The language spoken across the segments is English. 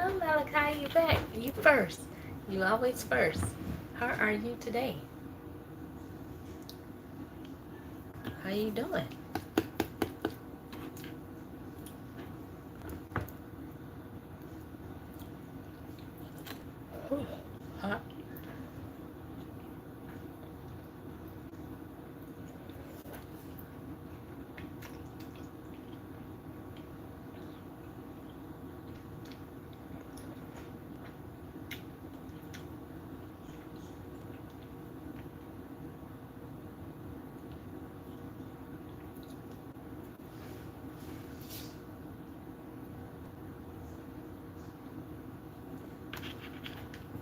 Hello, Malachi. You back? You first. You always first. How are you today? How you doing? Whew, hot.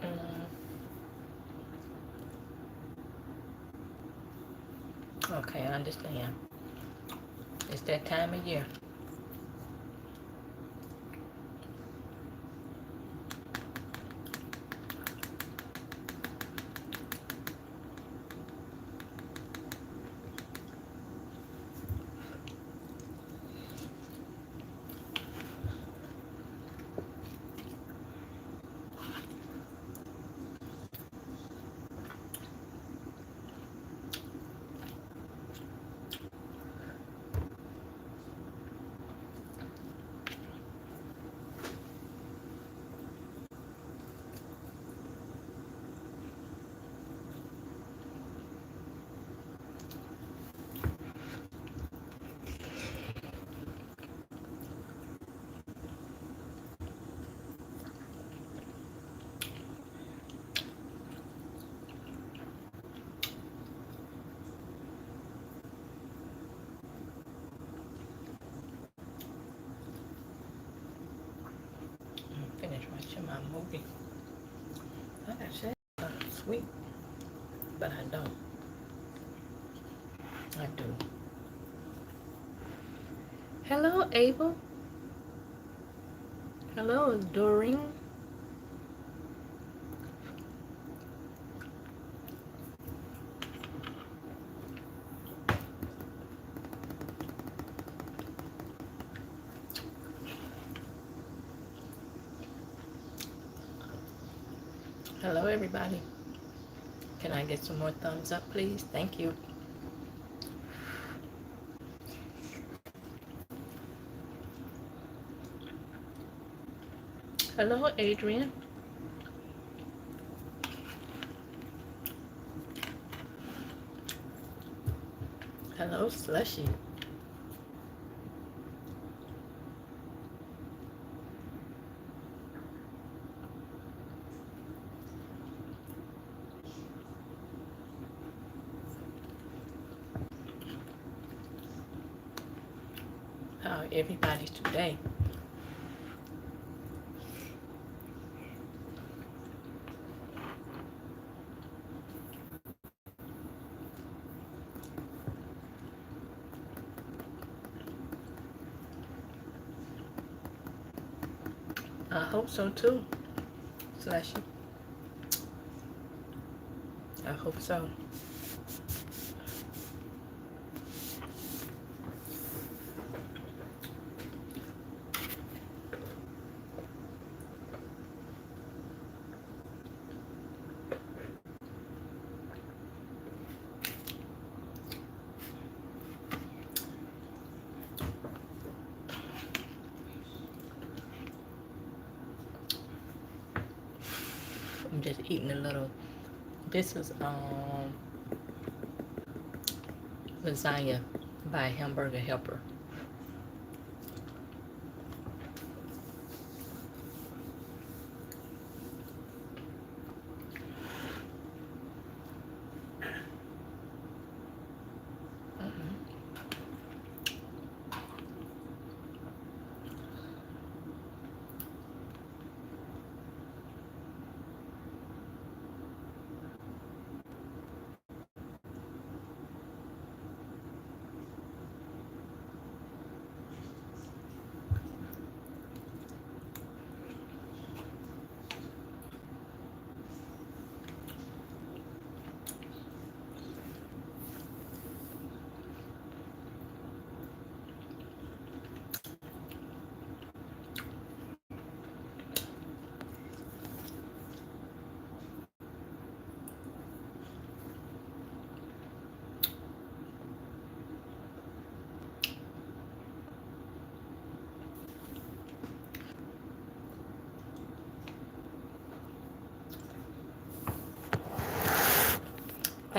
Mm, okay, I understand. It's that time of year. Finish watching my movie. Like I said, sweet, but I don't. I do. Hello, Abel. Hello, Doreen. Hello, everybody. Can I get some more thumbs up, please? Thank you. Hello, Adrian. Hello, Slushy. How everybody's today? I hope so too, Slushy. I hope so. I'm just eating a little. This is lasagna by Hamburger Helper. Mhm.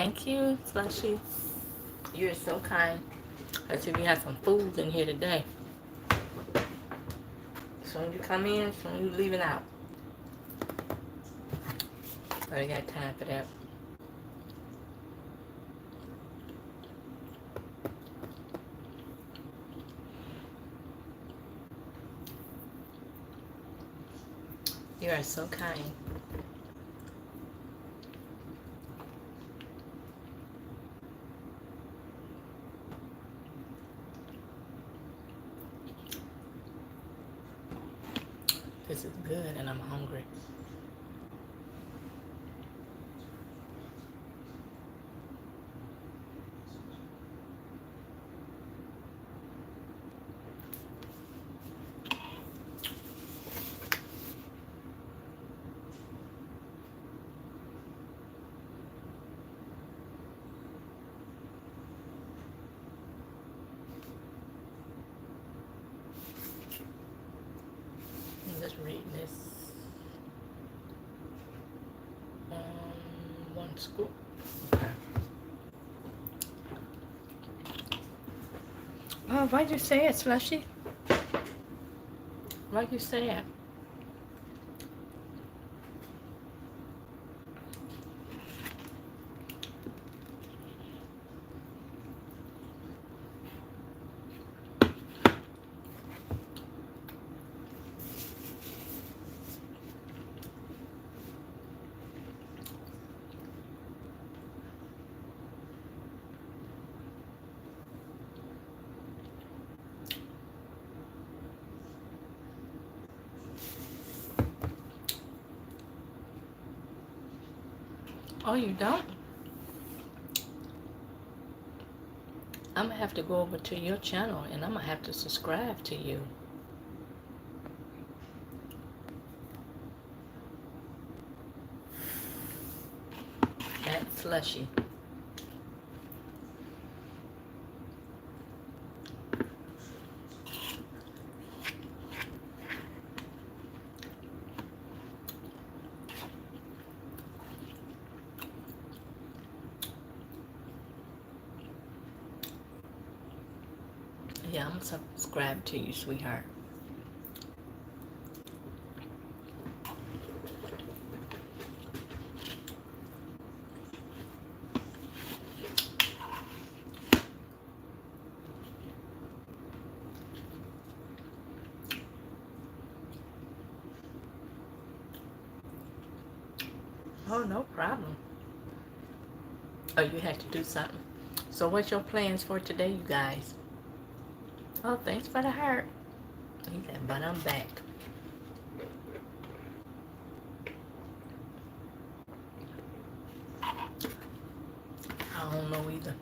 Thank you, Slushy. You're so kind. I see we have some foods in here today. Soon you come in, soon you leaving out. I ain't got time for that. You are so kind. This is good and I'm hungry. Let's read this. One scoop. Okay. Oh, why'd you say it, Slushy? Why'd you say it? Oh, you don't? I'm gonna have to go over to your channel and I'm gonna have to subscribe to you. At Slushy. Yeah, I'm gonna subscribe to you, sweetheart. Oh, no problem. Oh, you had to do something. So what's your plans for today, you guys? Oh, thanks for the heart. He said, but I'm back. I don't know either.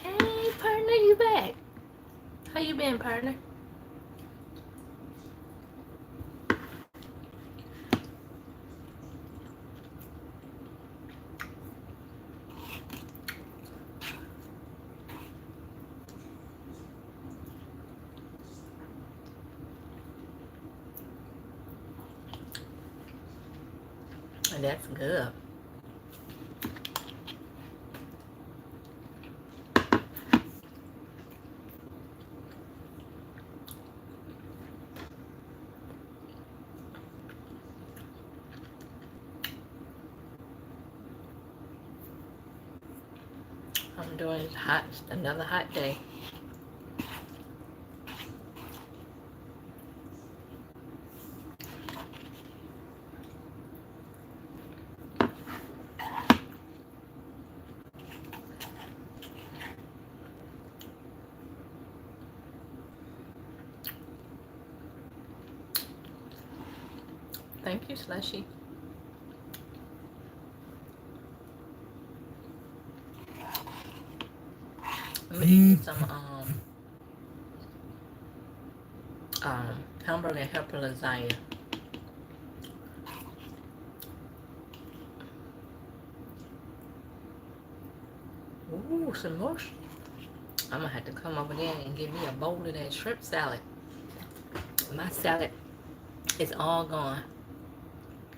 Hey, partner, you back. How you been, partner? That's good. I'm doing hot, another hot day. Thank you, Slushy. I'm eating some hamburger helper lasagna. Ooh, some more. I'm gonna have to come over there and get me a bowl of that shrimp salad. My salad is all gone.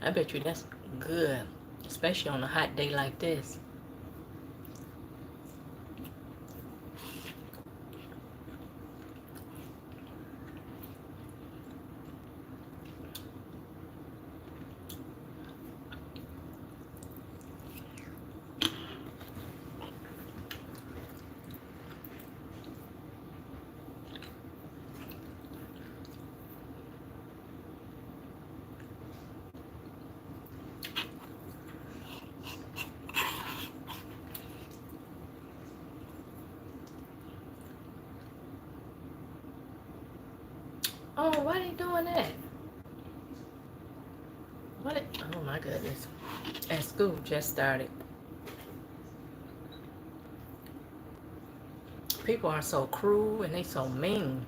I bet you that's good, especially on a hot day like this. Oh, why they doing that? What? Oh my goodness. And school just started. People are so cruel and they so mean.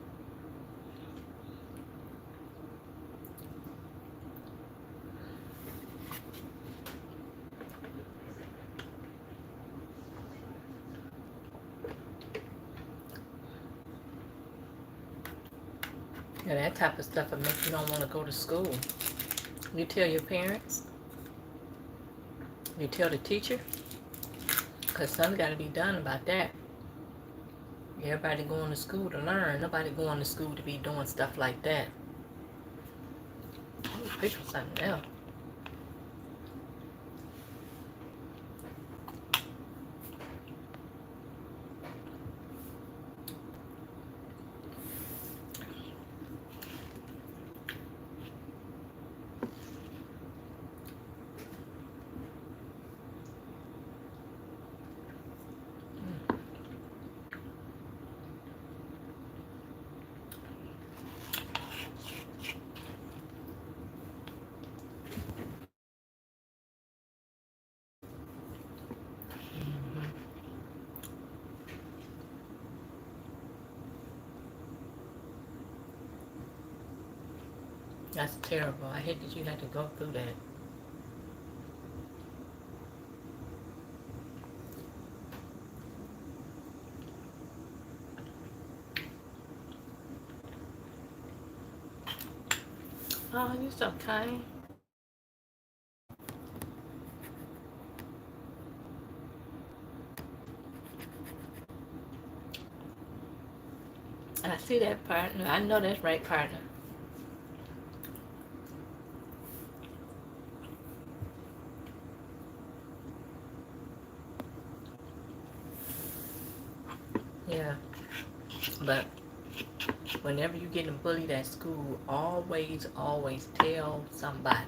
Yeah, that type of stuff will make you don't want to go to school. You tell your parents. You tell the teacher. Because something got to be done about that. Everybody going to school to learn. Nobody going to school to be doing stuff like that. Oh, picture something else. That's terrible. I hate that you had to go through that. Oh, you're so kind. I see that partner. I know that's right, partner. Yeah. But whenever you're getting bullied at school, always tell somebody.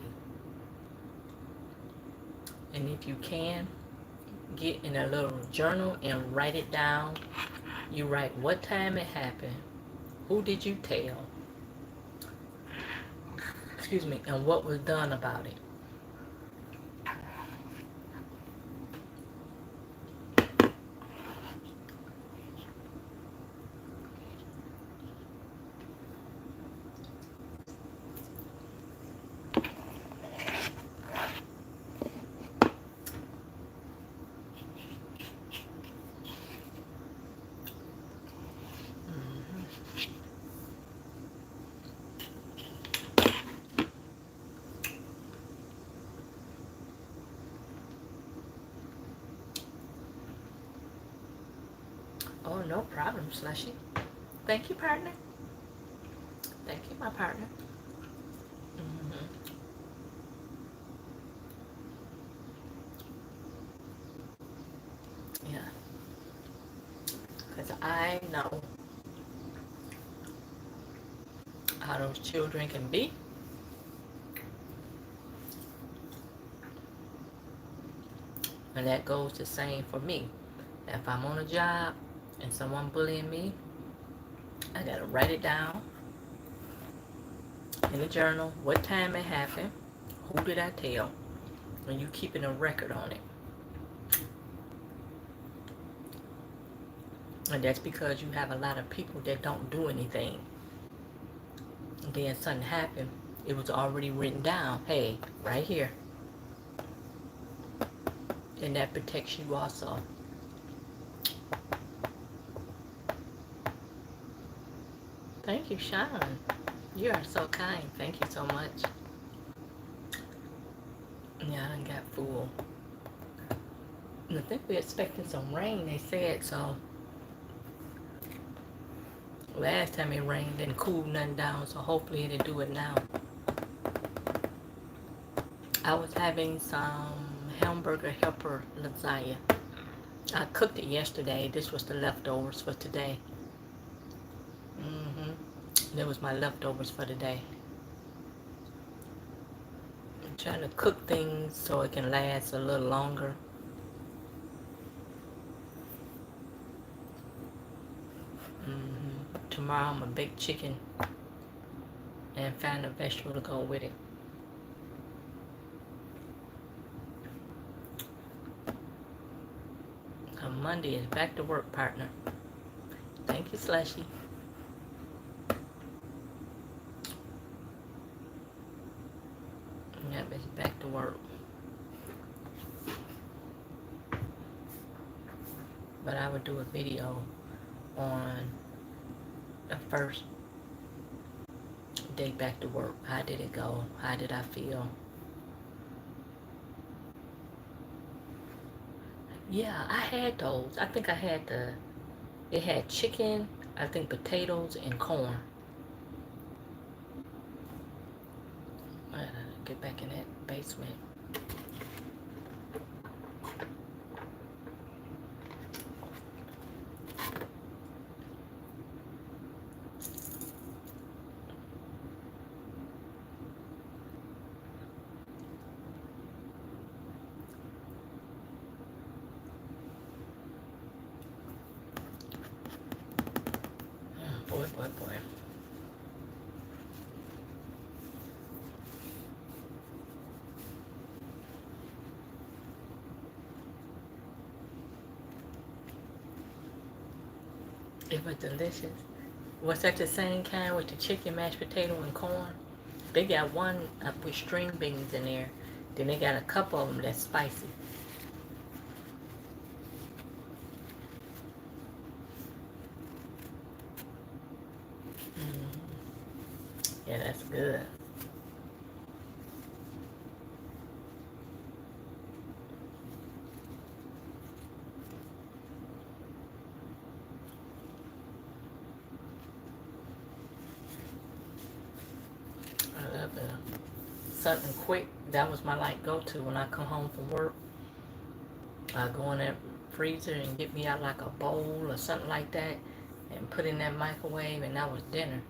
And if you can, get in a little journal and write it down. You write what time it happened, who did you tell, excuse me, and what was done about it. Oh, no problem, Slushy. Thank you, partner. Thank you, my partner. Hmm. Yeah, because I know how those children can be. And that goes the same for me. If I'm on a job and someone bullying me, I gotta write it down in a journal, what time it happened, who did I tell, and you keeping a record on it. And that's because you have a lot of people that don't do anything. And then something happened. It was already written down. Hey, right here. And that protects you also. Thank you, Sean. You are so kind. Thank you so much. Yeah, I done got full. And I think we're expecting some rain, they said, so. Last time it rained didn't cool nothing down, so hopefully it'll do it now. I was having some hamburger helper lasagna. I cooked it yesterday. This was the leftovers for today. That was my leftovers for today. I'm trying to cook things so it can last a little longer. Tomorrow I'm gonna bake chicken and find a vegetable to go with it. On Monday is back to work, partner. Thank you, Slushy. Yep, it's back to work. But I would do a video on the first day back to work. How did it go? How did I feel? Yeah, I had those. I think I had it had chicken, I think potatoes, and corn. I gotta get back in that basement. Boy, boy, boy. It was delicious. Was that the same kind with the chicken, mashed potato, and corn? They got one with string beans in there. Then they got a couple of them that's spicy. Yeah, that's good. I love it. Something quick. That was my like go-to when I come home from work. I go in that freezer and get me out like a bowl or something like that and put in that microwave, and that was dinner.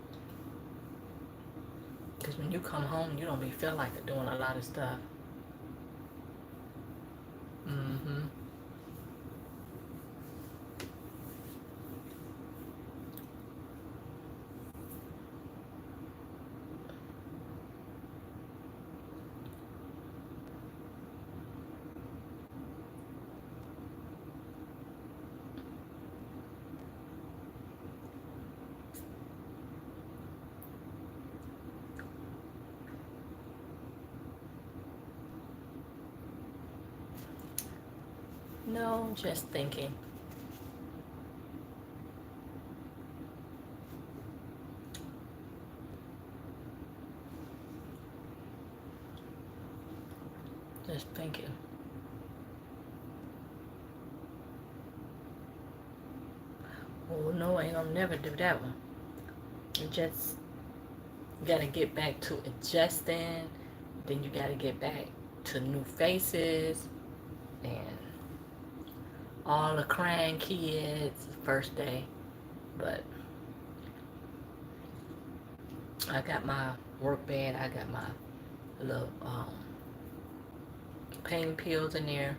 Because when you come home, you don't really feel like doing a lot of stuff. Mm-hmm. No, just thinking. Just thinking. Oh no, I ain't gonna never do that one. You just gotta get back to adjusting. Then you gotta get back to new faces and all the crying kids first day. But I got my work bed. I got my little pain pills in there.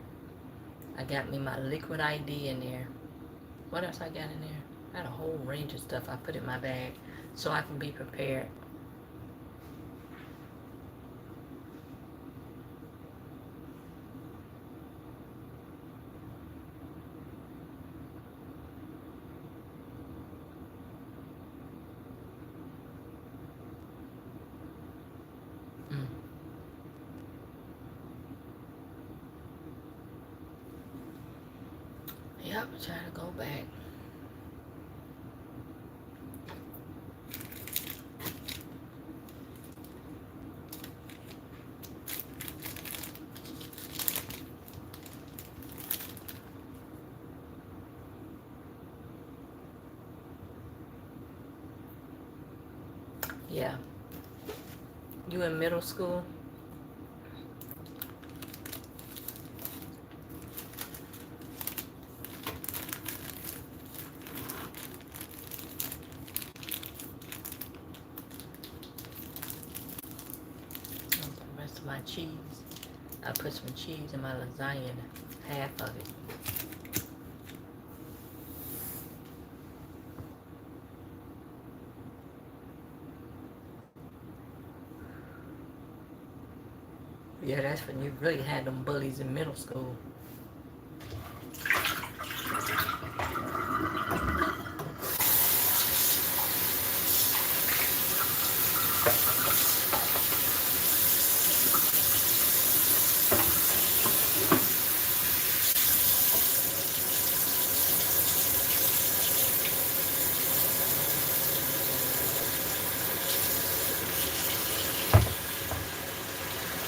I got me my liquid ID in there. What else I got in there? I had a whole range of stuff I put in my bag so I can be prepared. Yep, try to go back. Yeah. You in middle school? The rest of my cheese. I put some cheese in my lasagna, half of it. Yeah, that's when you really had them bullies in middle school.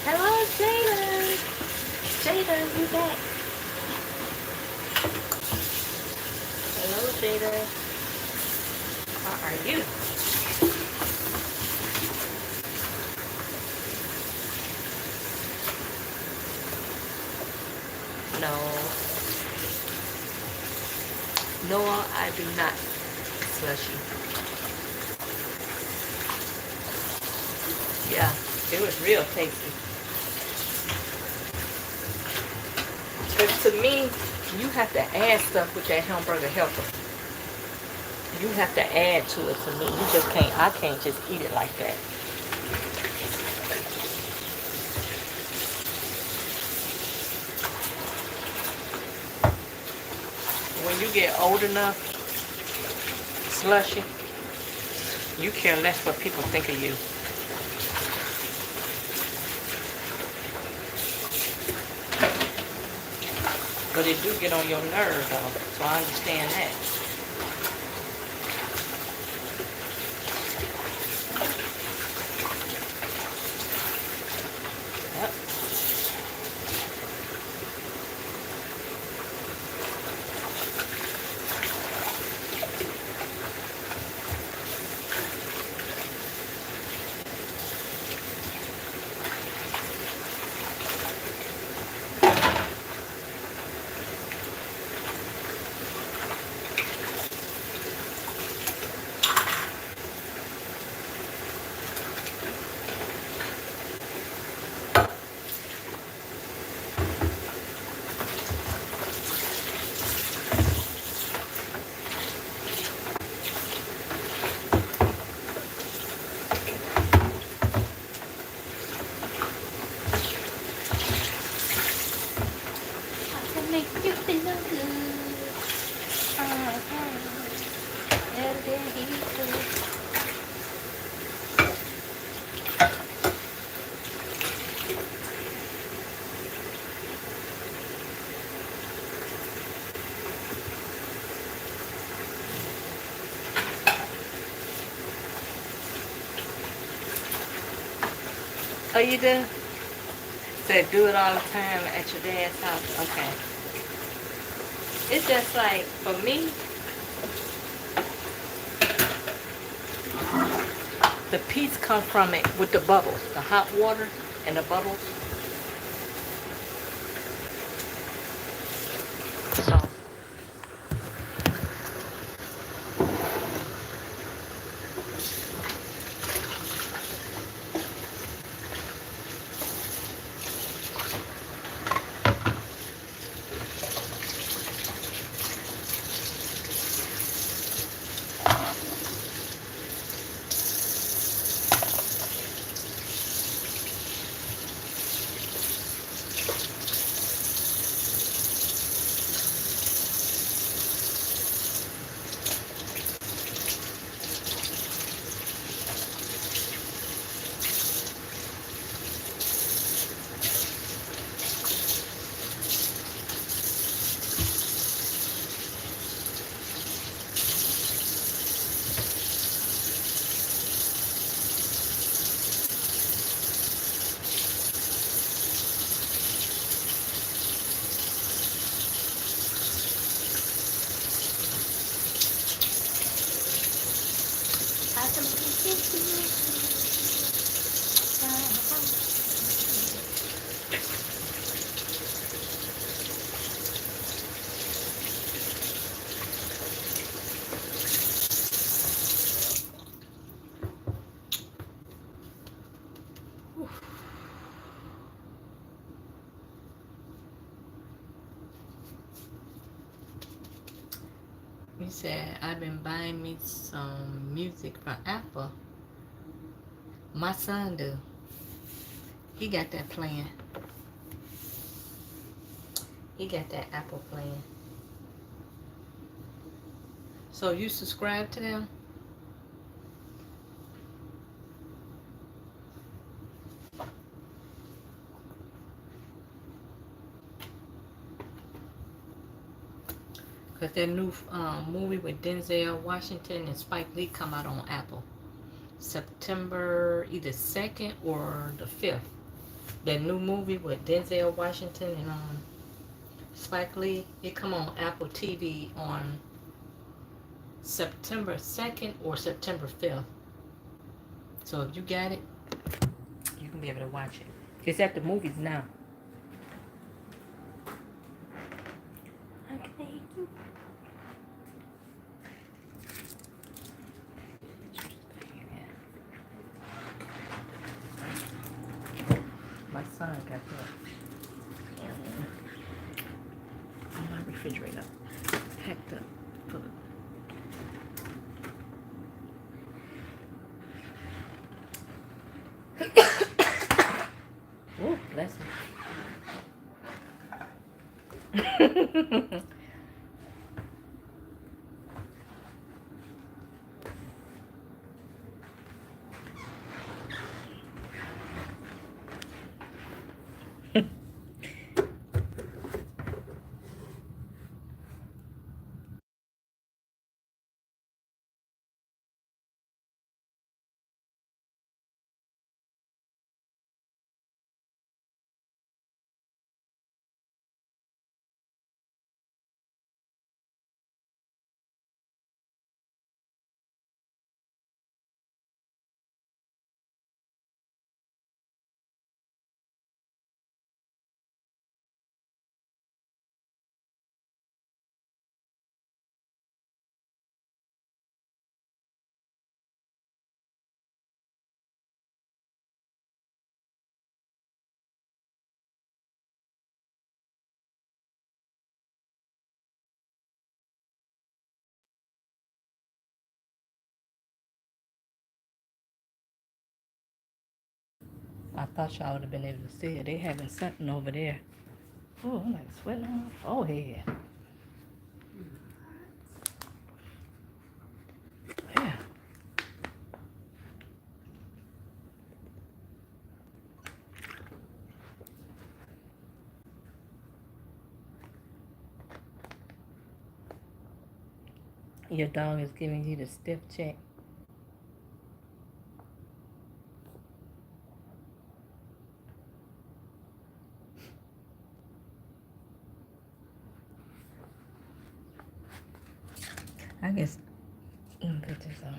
Hello, Jada. Jada, you back? Hello, Jada. How are you? No. Noah, I do not. Slushy. Yeah, it was real tasty. But to me, you have to add stuff with that hamburger helper. You have to add to it to me. You just can't, I can't just eat it like that. When you get old enough, Slushy, you care less what people think of you. But it do get on your nerves though, so I understand that. Yep. Make you feel good. Oh, you do? Said do it all the time at your dad's house. Okay. It's just like, for me, the peace comes from it with the bubbles, the hot water and the bubbles. So, He said, I've been buying me some music from Apple. My son do. He got that playing. He got that Apple playing. So you subscribe to them? Because that new movie with Denzel Washington and Spike Lee come out on Apple. September either 2nd or the 5th. That new movie with Denzel Washington and Spike Lee, it come on Apple TV on September 2nd or September 5th. So if you got it, you can be able to watch it. It's at the movies now. Okay. My son got that on my refrigerator, packed up. Oh, bless him. I thought y'all would have been able to see it. They having something over there. Oh, I'm like sweating on my forehead. Yeah. Your dog is giving you the stiff check. I guess. Put this on.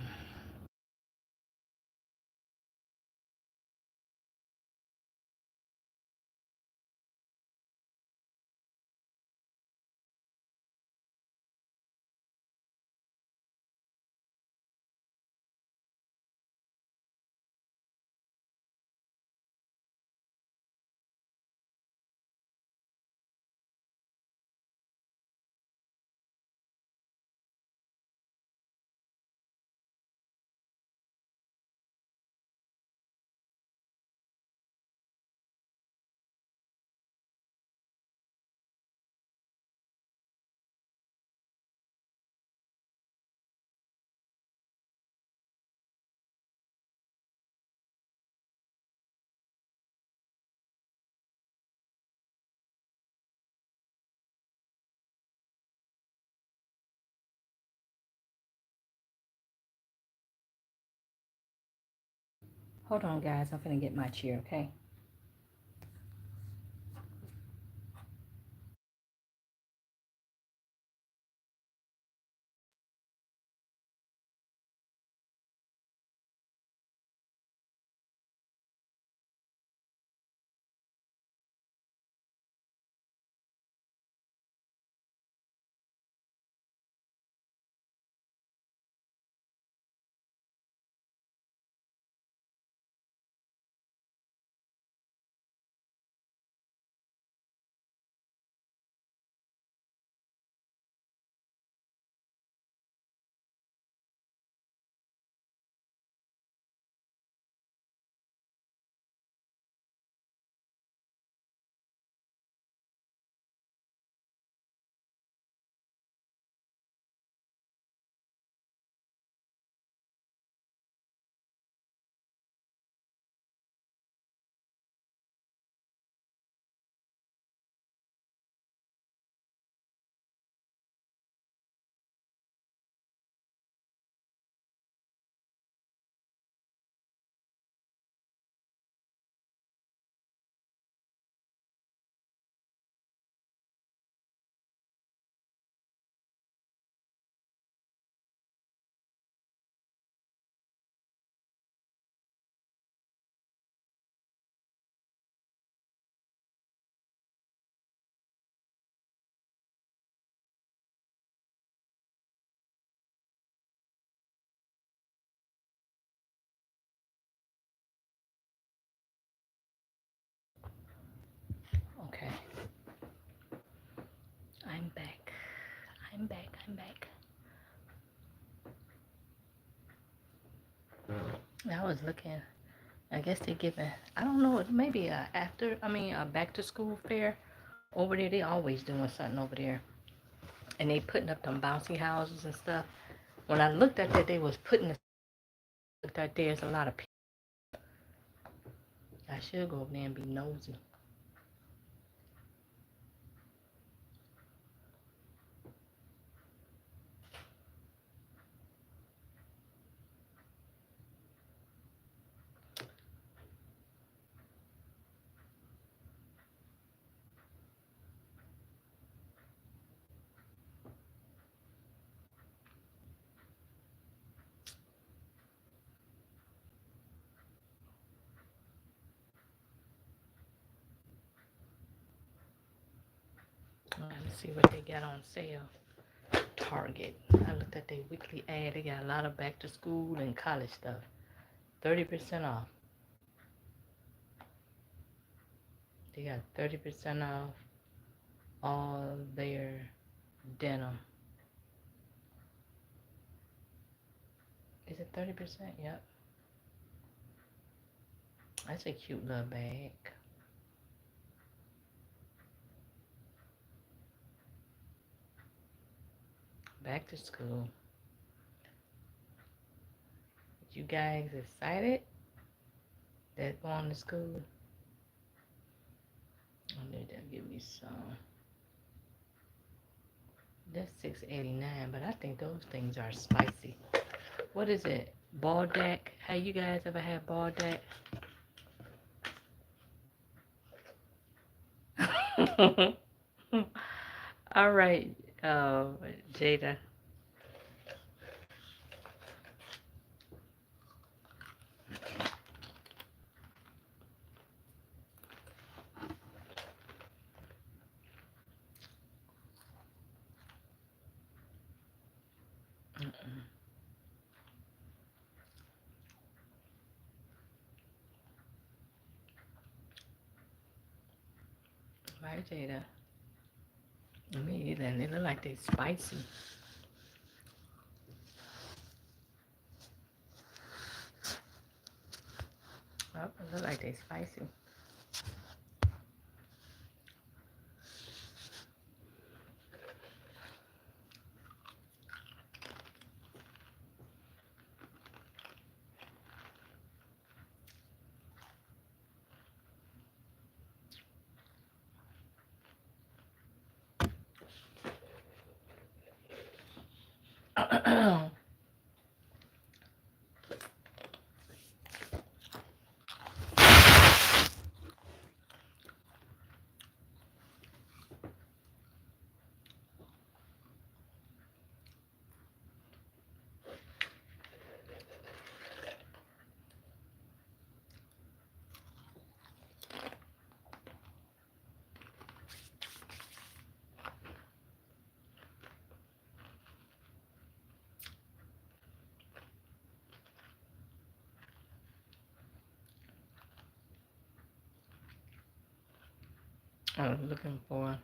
Hold on, guys. I'm gonna get my chair, okay? I'm back. I'm back. I'm back. I was looking. I guess they're giving, I don't know, maybe a back to school fair over there. They always doing something over there. And they putting up them bouncy houses and stuff. When I looked at that, they was putting the, looked at there's a lot of people. I should go over there and be nosy. Let's see what they got on sale. Target. I looked at their weekly ad. They got a lot of back to school and college stuff. 30% off. They got 30% off all their denim. Is it 30%? Yep. That's a cute little bag. Back to school. You guys excited that going to school? I need to give me some. That's $6.89, but I think those things are spicy. What is it? Baldac? Have you guys ever had Baldac? All right, Jada. Right, Jada. Me either. And they look like they're spicy. Oh, they look like they're spicy. I was looking for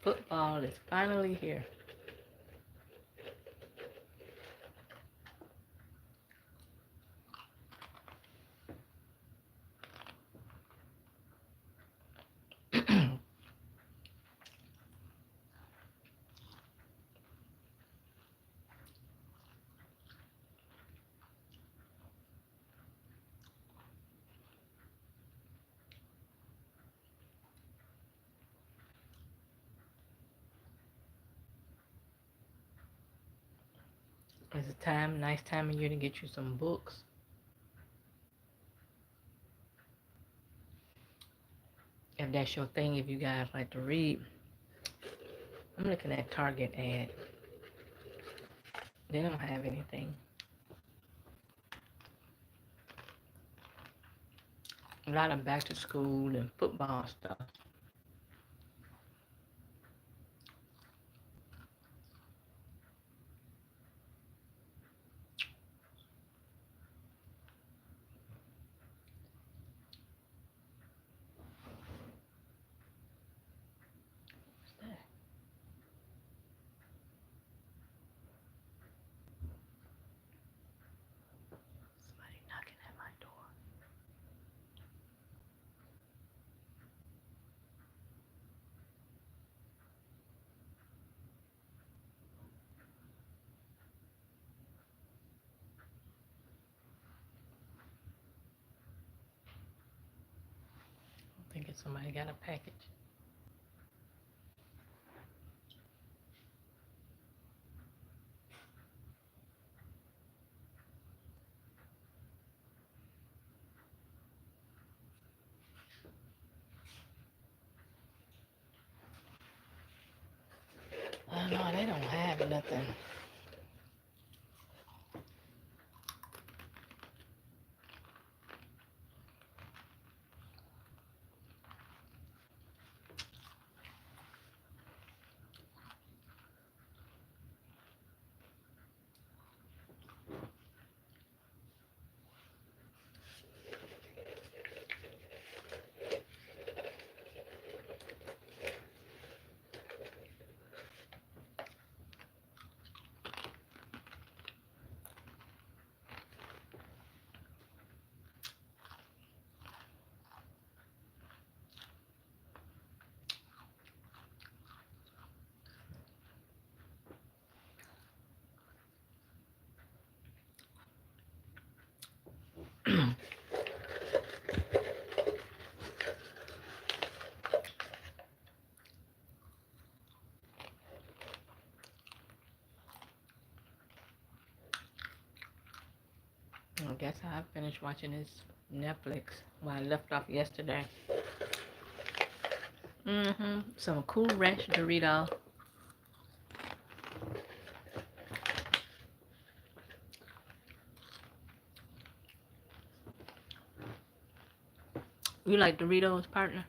football is finally here. It's a nice time of year to get you some books. If that's your thing, if you guys like to read. I'm looking at Target ad. They don't have anything. A lot of back to school and football stuff. Somebody got a package. Oh no, they don't have nothing. I guess I finished watching this Netflix when I left off yesterday. Some Cool Ranch Dorito. You like Doritos, partner?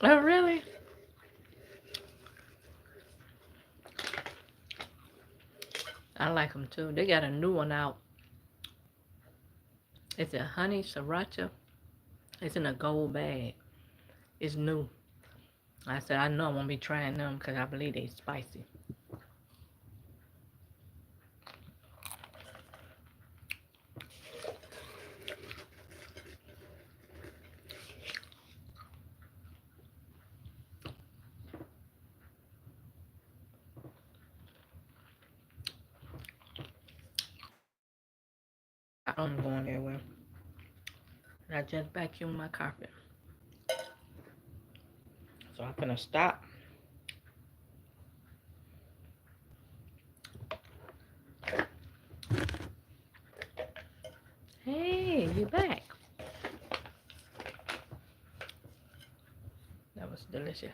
Oh, really? I like them too. They got a new one out. It's a honey sriracha. It's in a gold bag. It's new. I said, I know I won't be trying them because I believe they spicy. I'm going everywhere. And I just vacuumed my carpet. So I'm gonna stop. Hey, you back. That was delicious.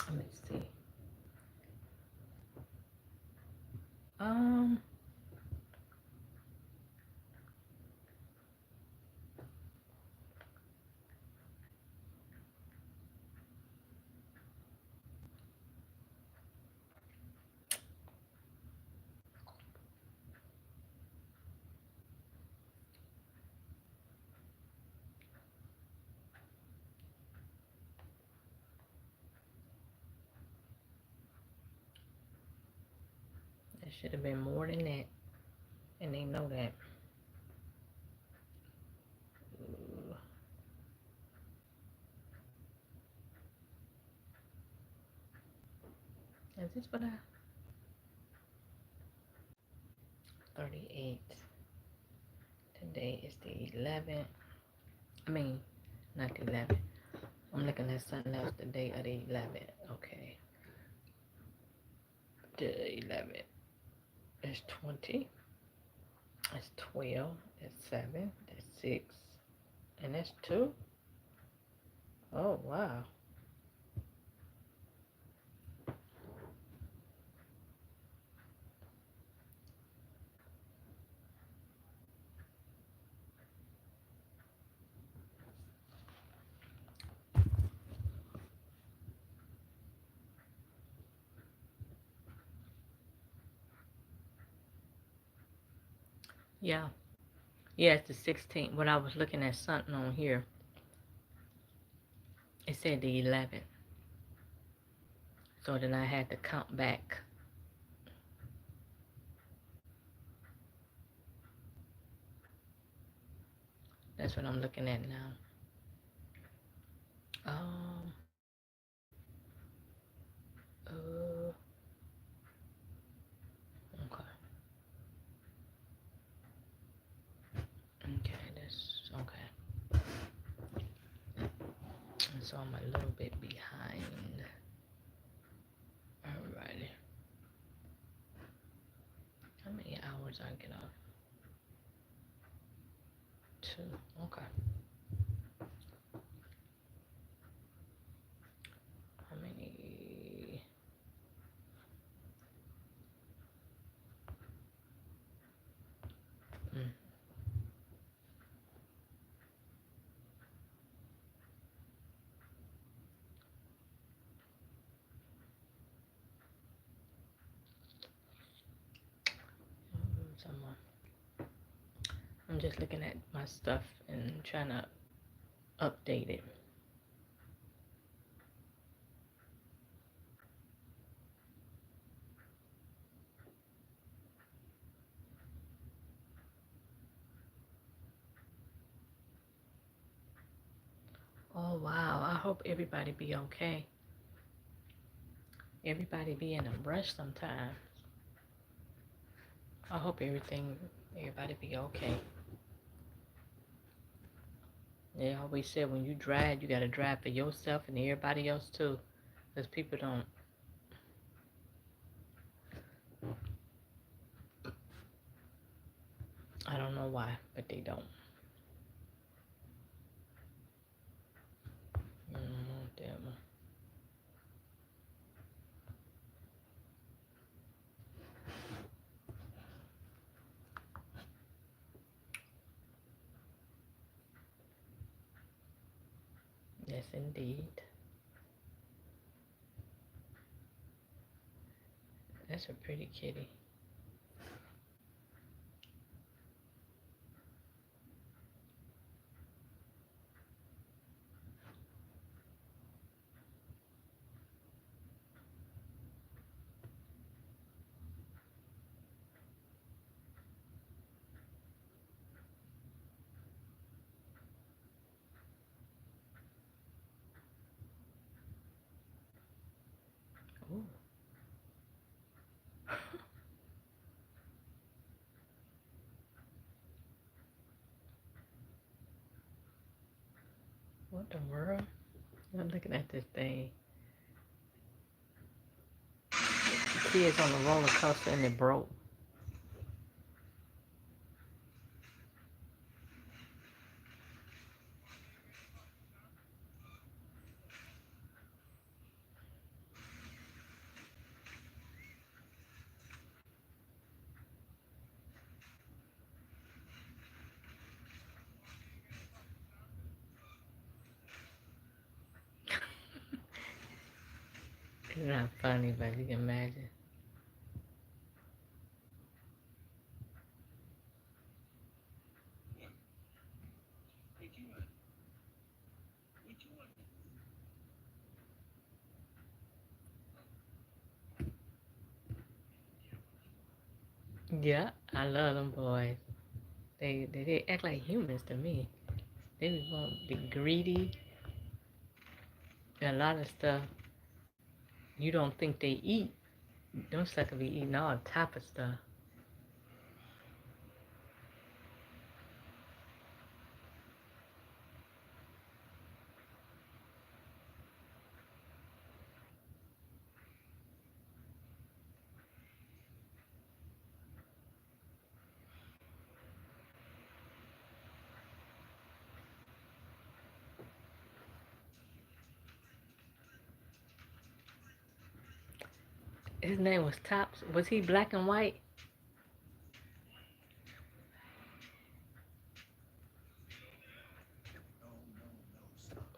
Let me see. Um, should have been more than that. And they know that. Ooh. Is this what I... 38. Today is the 11th. I mean, not the 11th. I'm looking at something else. The day of the 11th. Okay. The 11th. It's 20. That's 12. That's 7. That's 6. And that's 2. Oh, wow. Yeah. Yeah, it's the 16th. When I was looking at something on here, it said the 11th. So then I had to count back. That's what I'm looking at now. Um, uh, okay. Okay, that's okay. And so I'm a little bit behind. Alrighty. How many hours I get off? 2. Okay. How many? Mm. I'm just looking at my stuff and trying to update it. Oh wow, I hope everybody be okay. Everybody be in a rush sometimes. I hope everybody be okay. They always said when you drive, you gotta drive for yourself and everybody else too. Because people don't. I don't know why, but they don't. Damn. Yes, indeed. That's a pretty kitty. Ooh. What the world? I'm looking at this thing. The kids on the roller coaster and it broke. It's not funny, but you can imagine. Yeah, I love them boys. They act like humans to me. They want to be greedy and a lot of stuff you don't think they eat. Them suckers be eating all type of stuff. His name was Tops. Was he black and white?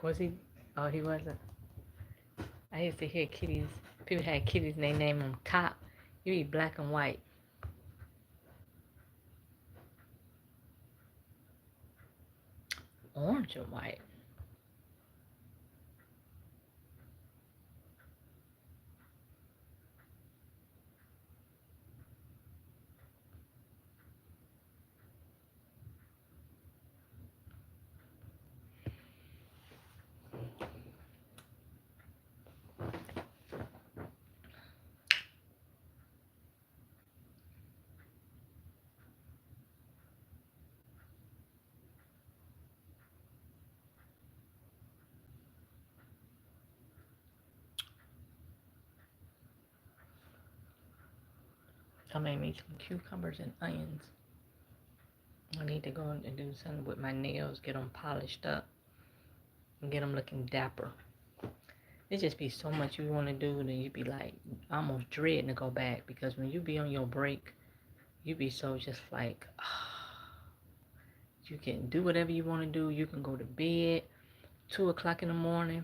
Was he? Oh, he wasn't. I used to hear kitties. People had kitties and they name them Top. You eat black and white. Orange and white. I made me some cucumbers and onions. I need to go and do something with my nails, get them polished up, and get them looking dapper. It just be so much you want to do, then you be like almost dreading to go back because when you be on your break, you be so just like, you can do whatever you want to do. You can go to bed 2 o'clock in the morning.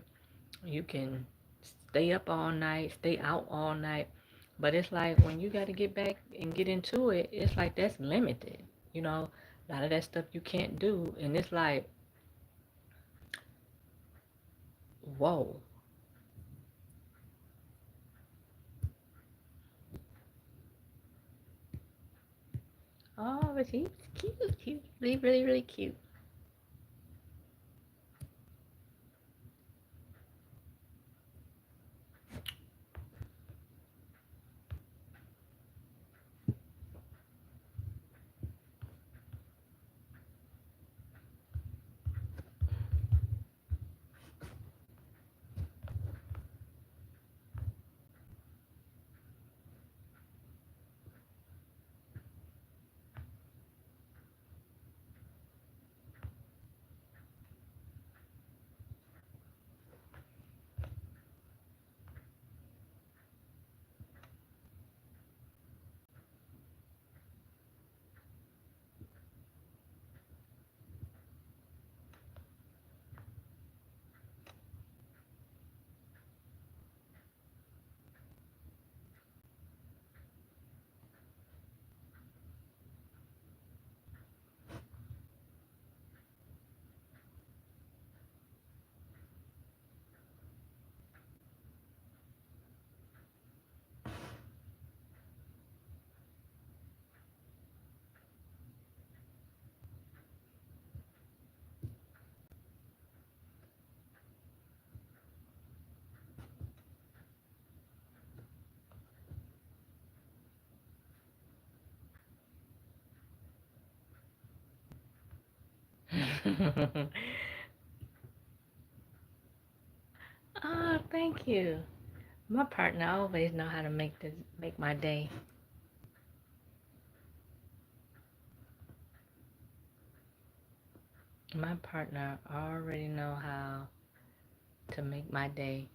You can stay up all night, stay out all night. But it's like when you got to get back and get into it, it's like that's limited. You know, a lot of that stuff you can't do. And it's like, whoa. Oh, but he's cute. He's really, really, really cute. Oh, thank you. My partner always know how to make my day. My partner already know how to make my day.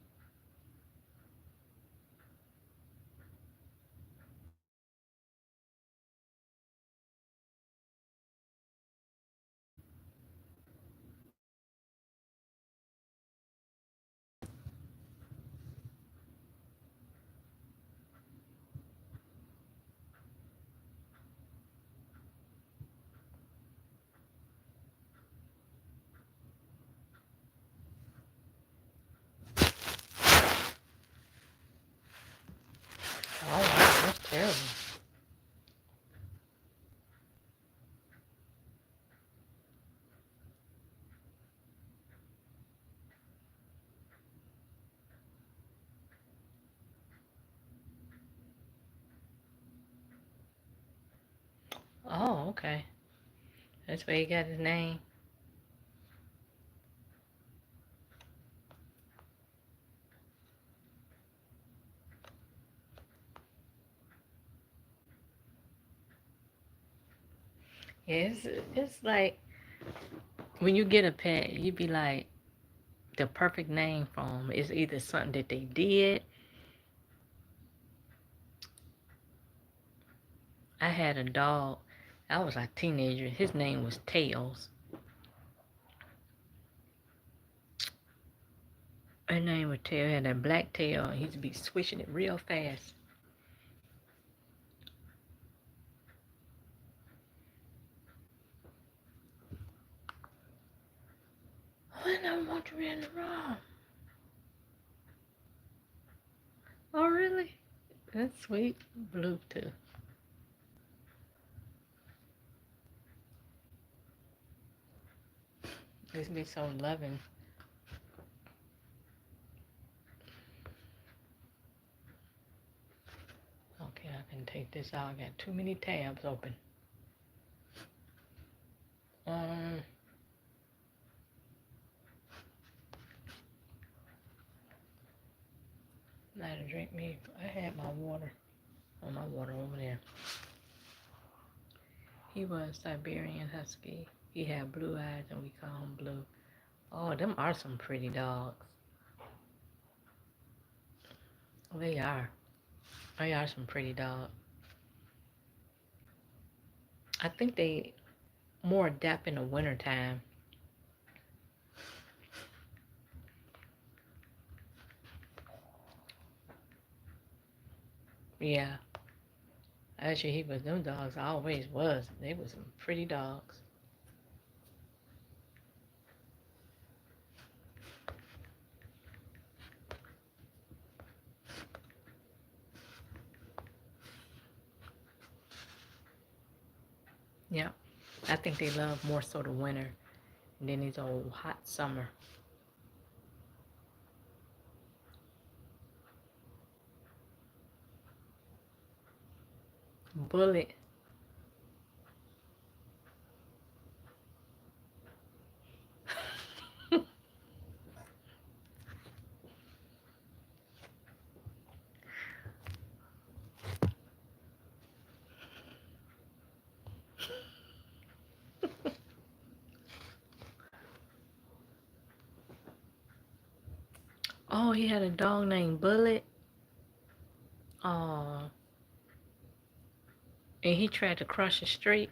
Oh, okay. That's where he got his name. Yeah, it's like when you get a pet, you be like the perfect name for them. It's either something that they did. I had a dog. I was a teenager. His name was Tails. His name was Tails. He had that black tail. And he used to be swishing it real fast. When I want to be in the room. Oh, really? That's sweet. Blue, too. Just be so loving. Okay, I can take this out. I got too many tabs open. Um, I had to drink me. I had my water. Oh, my water over there. He was Siberian Husky. He had blue eyes, and we call him Blue. Oh, them are some pretty dogs. They are. They are some pretty dogs. I think they more adapt in the wintertime. Yeah. Actually, he was them dogs. Always was. They were some pretty dogs. Yeah. I think they love more so the winter than these old hot summer. Bullet. Oh, he had a dog named Bullet. Oh, and he tried to cross the street.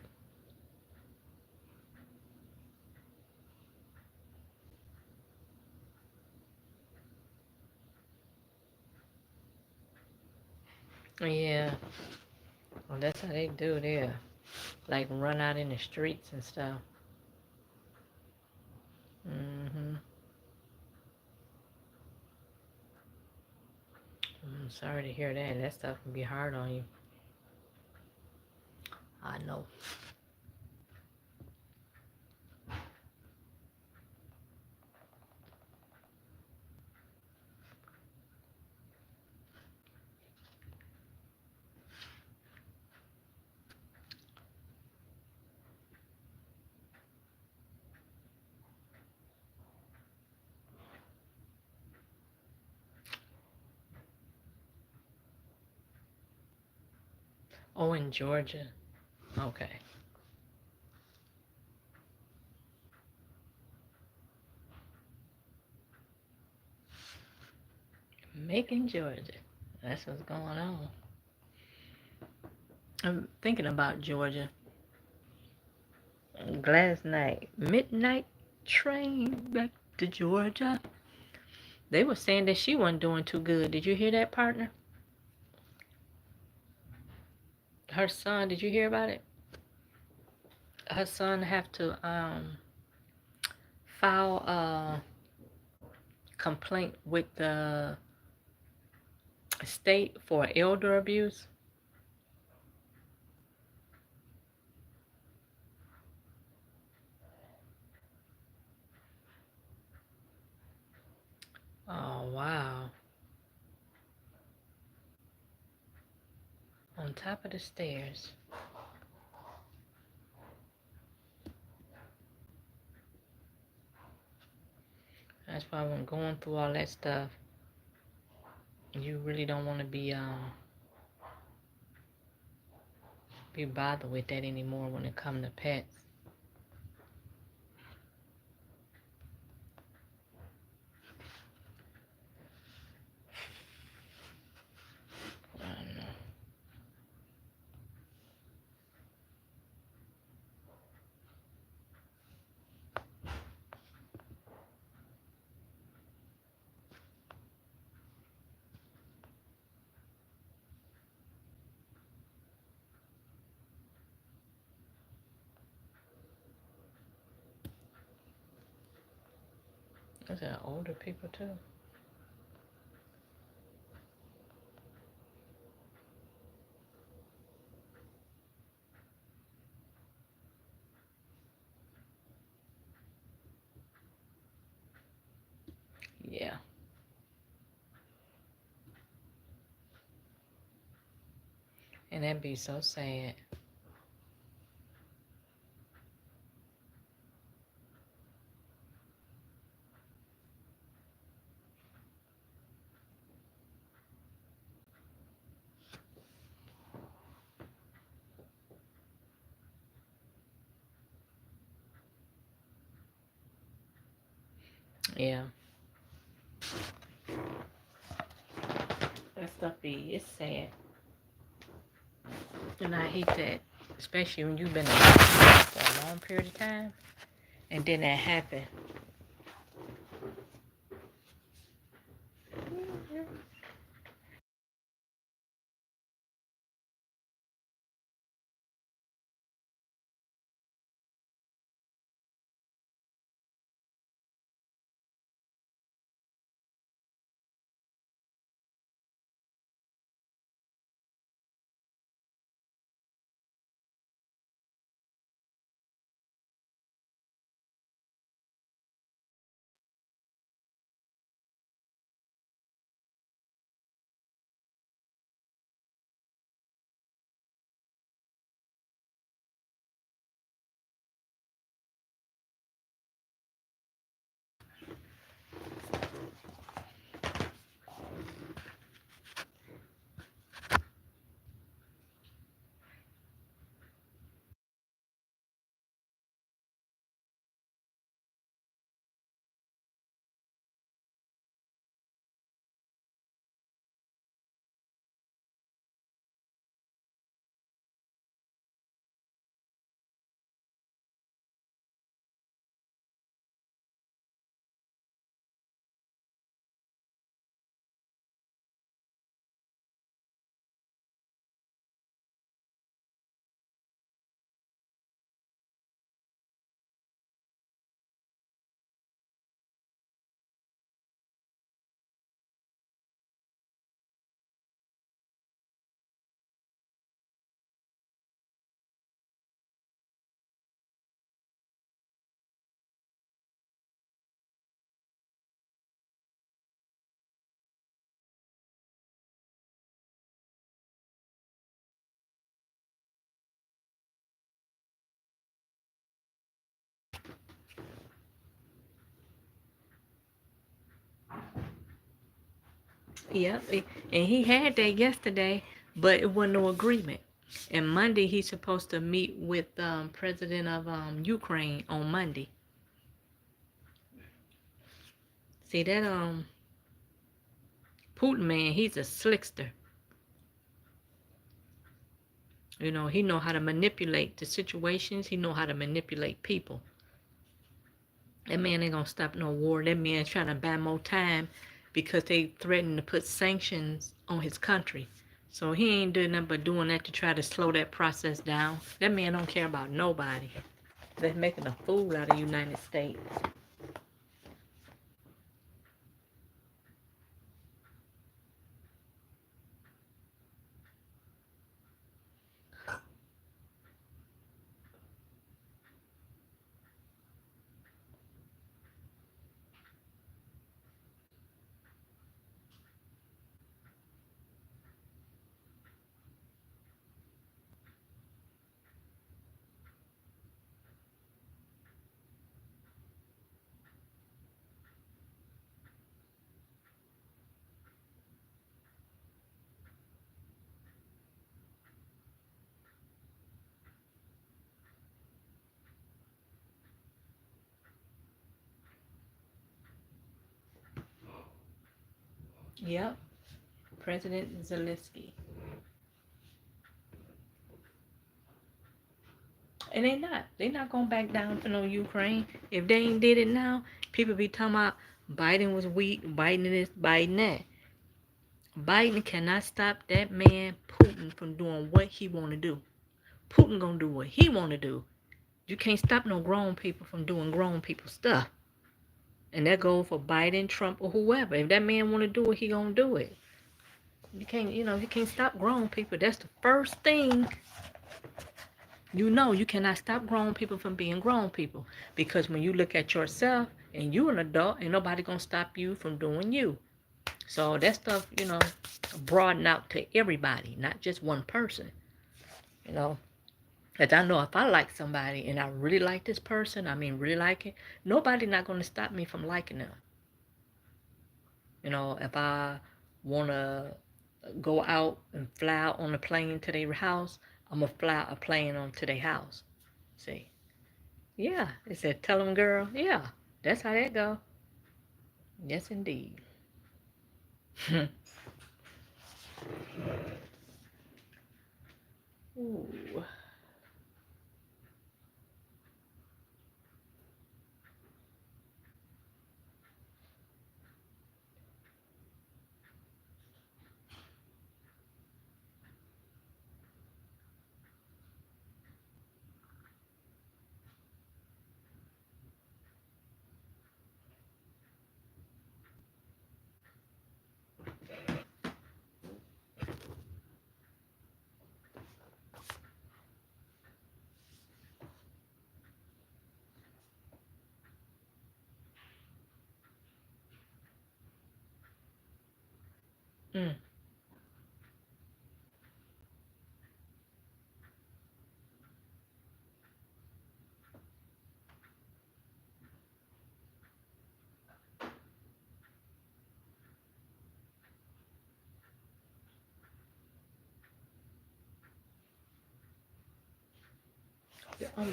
Yeah. Well, that's how they do there. Like run out in the streets and stuff. Mm-hmm. I'm sorry to hear that. That stuff can be hard on you. I know. Oh, in Georgia. Okay. Macon, Georgia. That's what's going on. I'm thinking about Georgia. Last night, midnight train back to Georgia. They were saying that she wasn't doing too good. Did you hear that, partner? Her son, did you hear about it? Her son have to file a complaint with the state for elder abuse. Oh, wow. On top of the stairs. That's why when going through all that stuff, you really don't want to be bothered with that anymore when it comes to pets. I don't know. Is that older people too? Yeah. And that'd be so sad. Yeah. That stuff it's sad. And I hate that, especially when you've been around for a long period of time, and then that happen. Yep. And he had that yesterday, but it wasn't no agreement. And Monday he's supposed to meet with President of Ukraine on Monday. See that Putin man, he's a slickster. You know, he know how to manipulate the situations. He know how to manipulate people. That man ain't gonna stop no war. That man trying to buy more time because they threatened to put sanctions on his country. So he ain't doing nothing but doing that to try to slow that process down. That man don't care about nobody. They're making a fool out of the United States. Yep. President Zelensky. And they not going back down for no Ukraine. If they ain't did it now, people be talking about Biden was weak, Biden this, Biden that. Biden cannot stop that man Putin from doing what he want to do. Putin gonna do what he want to do. You can't stop no grown people from doing grown people stuff. And that goes for Biden, Trump, or whoever. If that man want to do it, he gonna do it. You can't stop grown people. That's the first thing. You cannot stop grown people from being grown people. Because when you look at yourself and you an adult, ain't nobody gonna stop you from doing you. So that stuff, broaden out to everybody, not just one person. You know, because I know if I like somebody and I really like this person, I mean really like it, nobody not gonna stop me from liking them. If I wanna go out and fly out on a plane to their house, I'm gonna fly a plane on to their house. See. Yeah, it said, tell them, girl. Yeah, that's how that go. Yes, indeed. Ooh. Mm.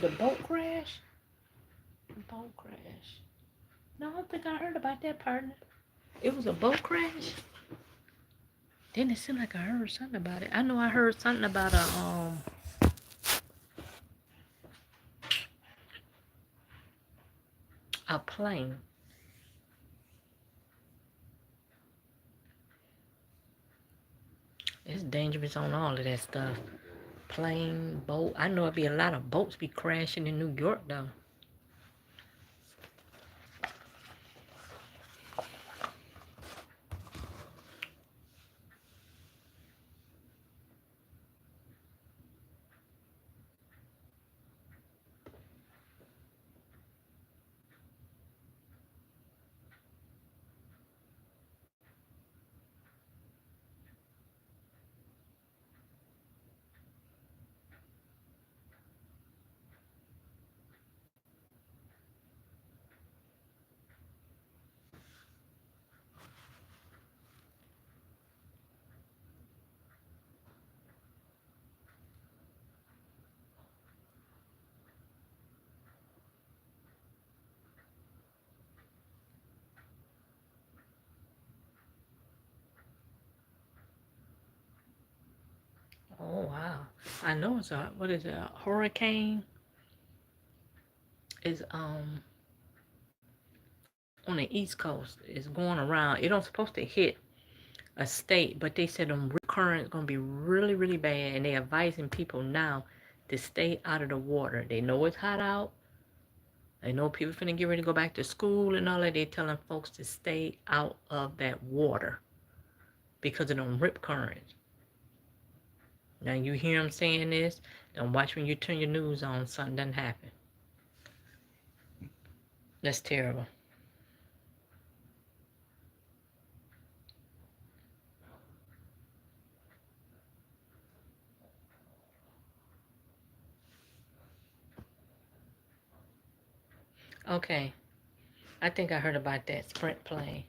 The boat crash? Boat crash. No, I don't think I heard about that, partner. It was a boat crash? Didn't it seem like I heard something about it? I know I heard something about a plane. It's dangerous on all of that stuff. Plane, boat. I know it'd be a lot of boats be crashing in New York though. Oh wow. I know it's a what is it? A hurricane is on the East Coast. It's going around. It don't supposed to hit a state, but they said the current is gonna be really, really bad, and they're advising people now to stay out of the water. They know it's hot out. They know people finna get ready to go back to school and all that. They telling folks to stay out of that water because of them rip currents. Now you hear them saying this, then watch when you turn your news on, something doesn't happen. That's terrible. Okay, I think I heard about that Sprint plane.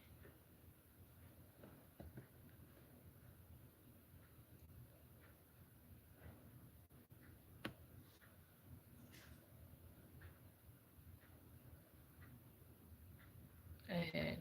And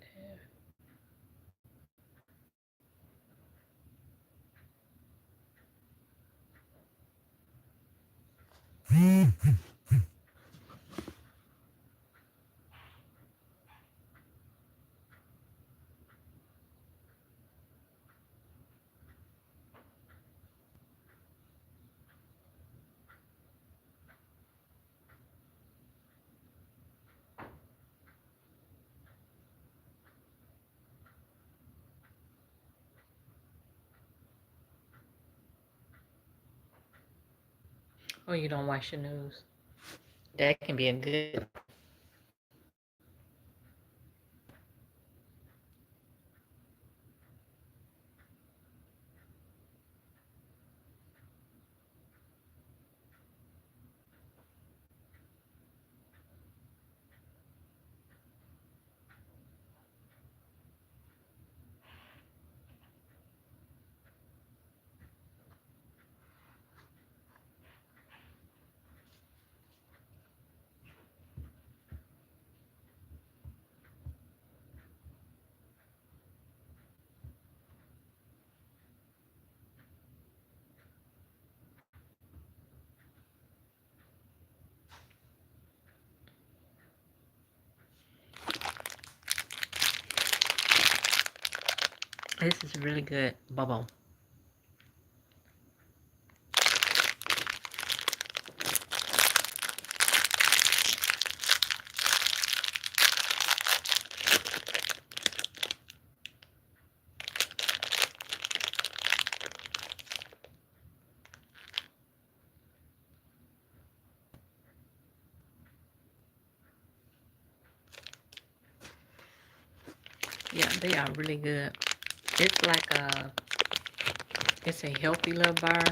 Or you don't watch the news. That can be a good. This is really good bubble. Yeah, they are really good. It's like it's a healthy little bar,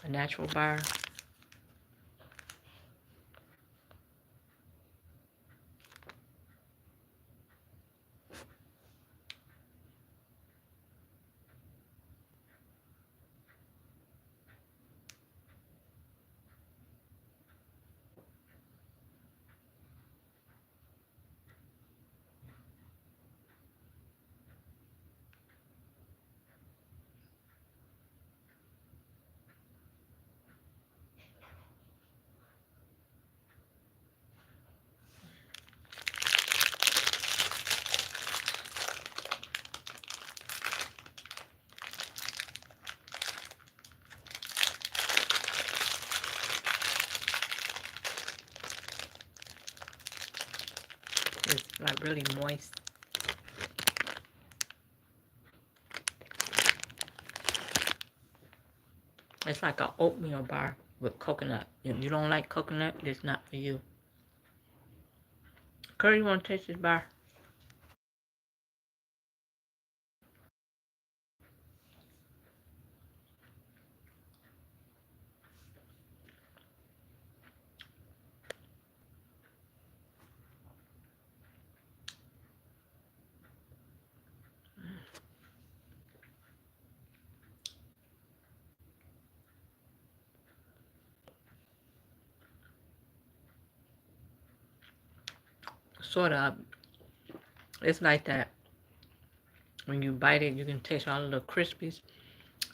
a natural bar. It's like really moist. It's like an oatmeal bar with coconut. If you don't like coconut, it's not for you. Curry, you want to taste this bar? Sort of. It's like that. When you bite it, you can taste all of the crispies.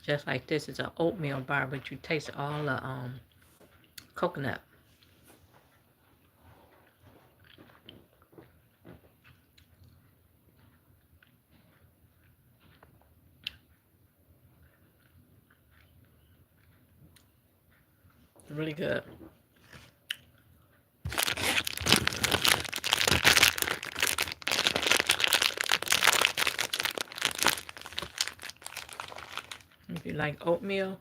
Just like this is an oatmeal bar, but you taste all the coconut. Really good. If you like oatmeal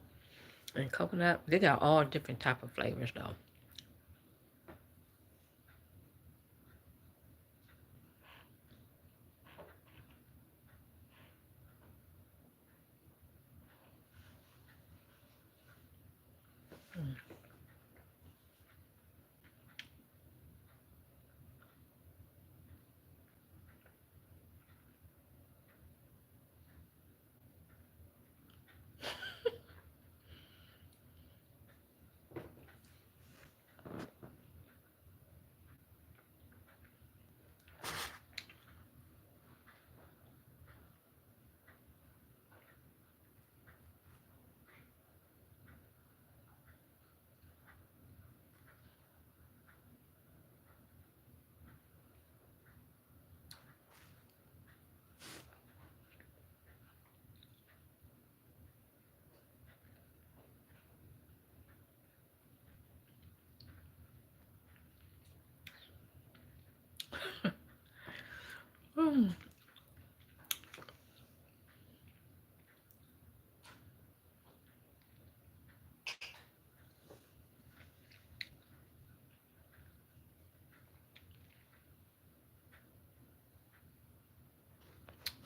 and coconut, they got all different type of flavors though.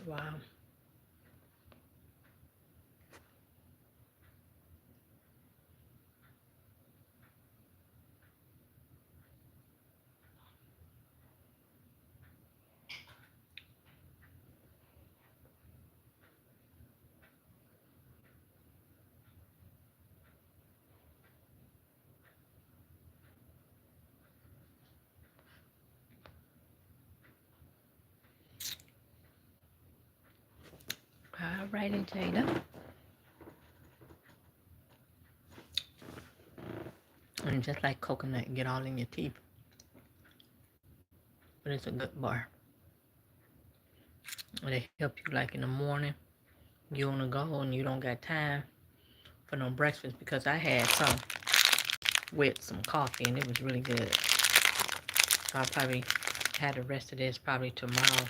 Wow. All righty, Jada. And just like coconut, get all in your teeth. But it's a good bar. They help you like in the morning. You on the go and you don't got time for no breakfast because I had some with some coffee and it was really good. So I'll probably have the rest of this probably tomorrow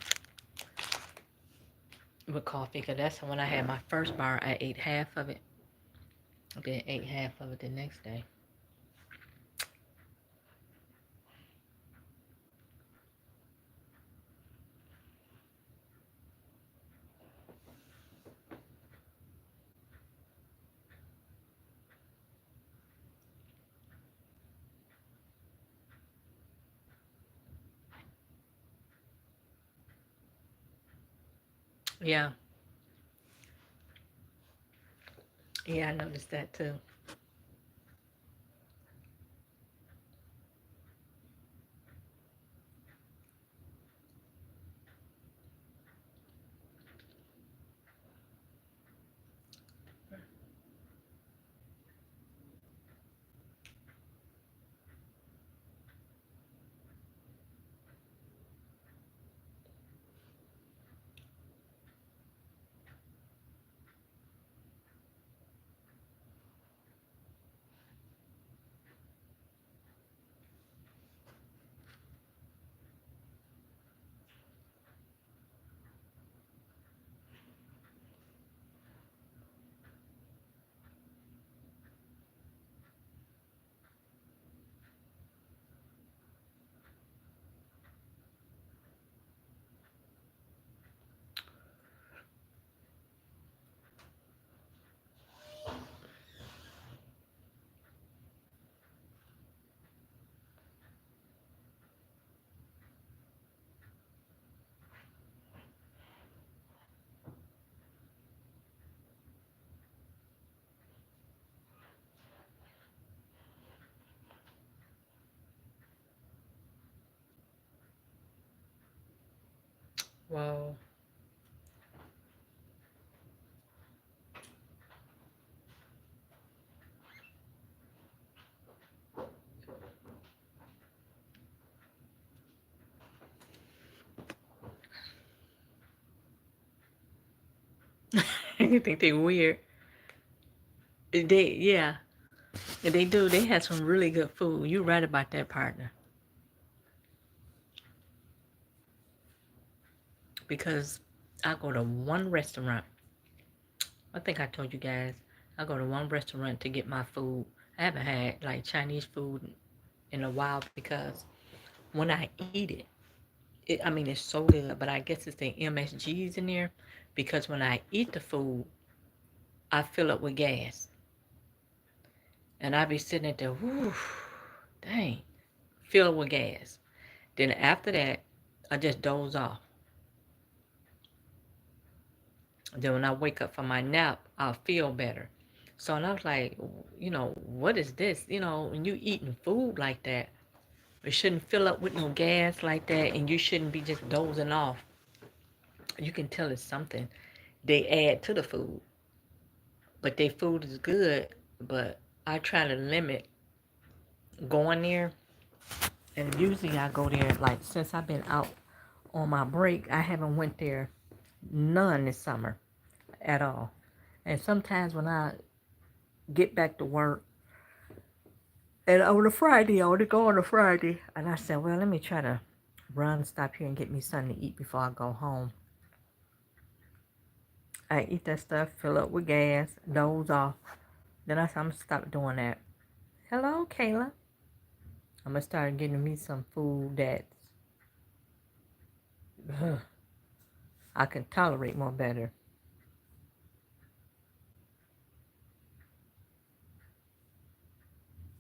with coffee because that's when I had my first bar. I ate half of it. Then ate half of it the next day. Yeah. Yeah, I noticed that too. Whoa. You think they weird? Yeah, they do. They have some really good food. You're right about that, partner. Because I go to one restaurant. I think I told you guys. I go to one restaurant to get my food. I haven't had like Chinese food in a while because when I eat it, I mean, it's so good, but I guess it's the MSGs in there because when I eat the food, I fill up with gas. And I be sitting at there, whoo, dang, fill up with gas. Then after that, I just doze off. Then when I wake up from my nap, I'll feel better. So, and I was like, what is this? When you eating food like that, it shouldn't fill up with no gas like that, and you shouldn't be just dozing off. You can tell it's something they add to the food. But their food is good, but I try to limit going there. And usually I go there, like, since I've been out on my break, I haven't went there none this summer at all. And sometimes when I get back to work, and on a Friday, I want to go on a Friday. And I said, well, let me try to stop here and get me something to eat before I go home. I eat that stuff, fill up with gas, doze off. Then I said, I'm going to stop doing that. Hello, Kayla. I'm going to start getting me some food that's, I can tolerate more better.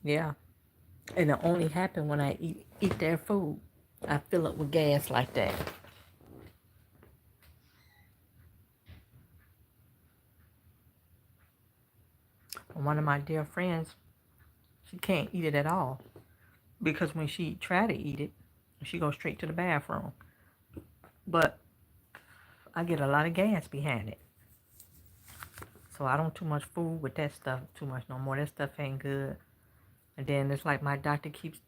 Yeah. And it only happen when I eat their food. I fill up with gas like that. One of my dear friends, she can't eat it at all because when she try to eat it, she goes straight to the bathroom. But I get a lot of gas behind it. So I don't too much food with that stuff too much no more. That stuff ain't good. And then it's like my doctor keeps,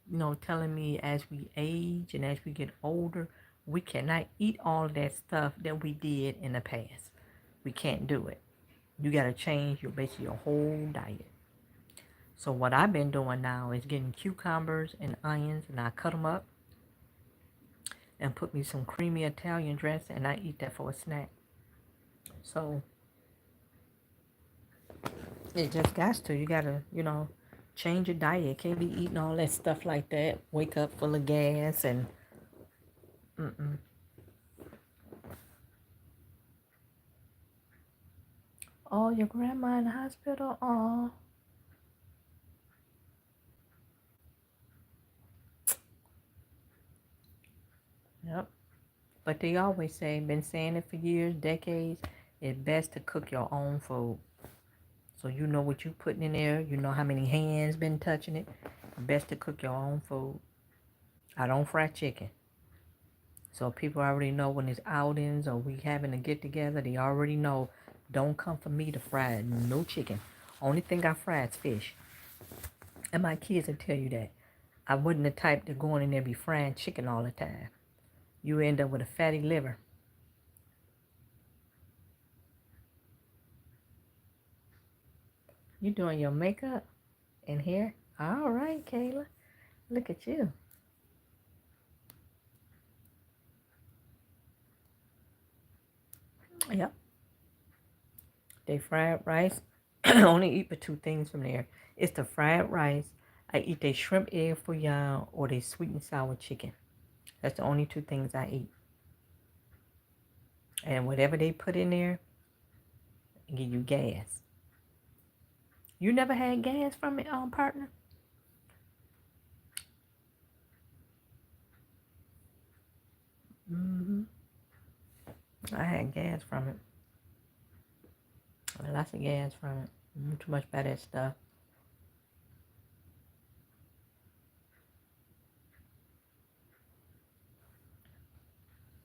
telling me as we age and as we get older, we cannot eat all of that stuff that we did in the past. We can't do it. You got to change basically your whole diet. So what I've been doing now is getting cucumbers and onions, and I cut them up and put me some creamy Italian dressing, and I eat that for a snack. So it just got to. You got to, change your diet. Can't be eating all that stuff like that. Wake up full of gas and mm-mm. Oh, your grandma in the hospital? Oh, yep. But they always say, been saying it for years, decades, it's best to cook your own food. So you know what you putting in there. You know how many hands been touching it. Best to cook your own food. I don't fry chicken. So people already know when it's outings or we having a get together, they already know don't come for me to fry no chicken. Only thing I fry is fish. And my kids will tell you that. I wasn't the type to go in there and be frying chicken all the time. You end up with a fatty liver. You doing your makeup and hair? All right, Kayla. Look at you. Yep. They fried rice. I only eat but two things from there. It's the fried rice. I eat their shrimp egg fouillon or their sweet and sour chicken. That's the only two things I eat. And whatever they put in there, give you gas. You never had gas from it, partner? Mm-hmm. I had gas from it. Lots of gas from it. Too much by that stuff.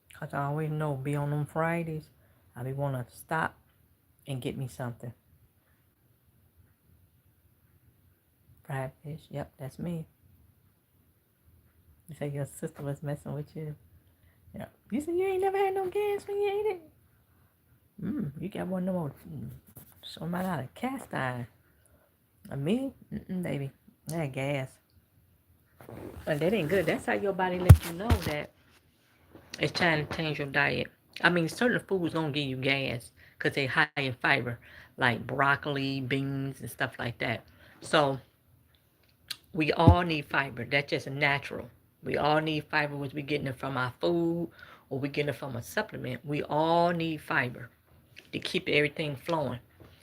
Because I always know, be on them Fridays, I be wanting to stop and get me something. Fried fish. Yep, that's me. You say your sister was messing with you. Yeah. You said you ain't never had no gas when you ate it? You got one of them somebody out of cast iron. Me? Baby. That gas. But that ain't good. That's how your body lets you know that it's time to change your diet. I mean, certain foods gonna give you gas because they high in fiber, like broccoli, beans, and stuff like that. So we all need fiber. That's just natural. We all need fiber, whether we getting it from our food or we getting it from a supplement. We all need fiber to keep everything flowing.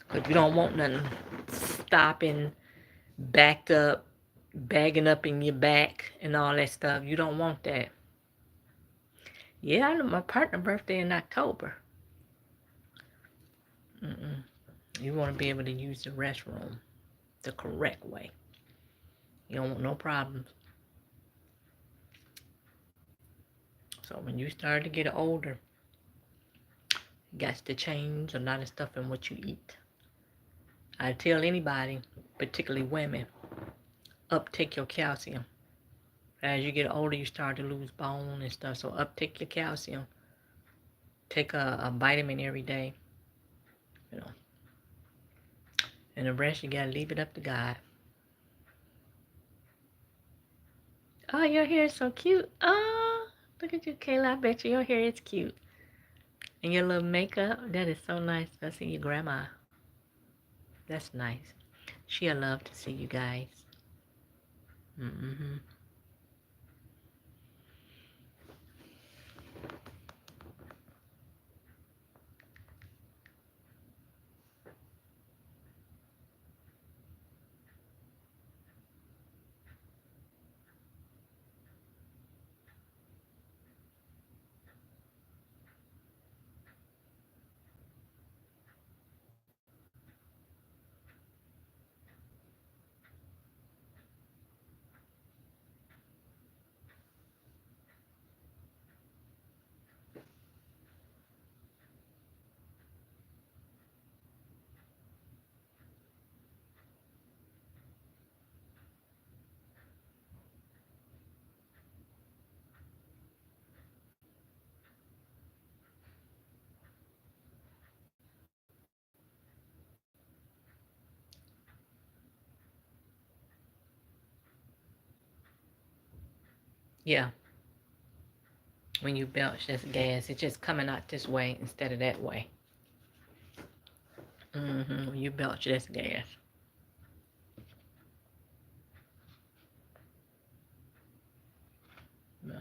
Because we don't want nothing stopping, backed up, bagging up in your back and all that stuff. You don't want that. Yeah, I know my partner's birthday in October. You want to be able to use the restroom the correct way. You don't want no problems. So when you start to get older, you got to change a lot of stuff in what you eat. I tell anybody, particularly women, uptake your calcium. As you get older, you start to lose bone and stuff. So uptake your calcium. Take a vitamin every day. You know, and the rest you gotta leave it up to God. Oh, your hair is so cute. Oh, look at you, Kayla. I bet you your hair is cute. And your little makeup, that is so nice. I see your grandma. That's nice. She'll love to see you guys. Mm-hmm. Yeah, when you belch, that's gas. It's just coming out this way instead of that way. When you belch, that's gas. Uh,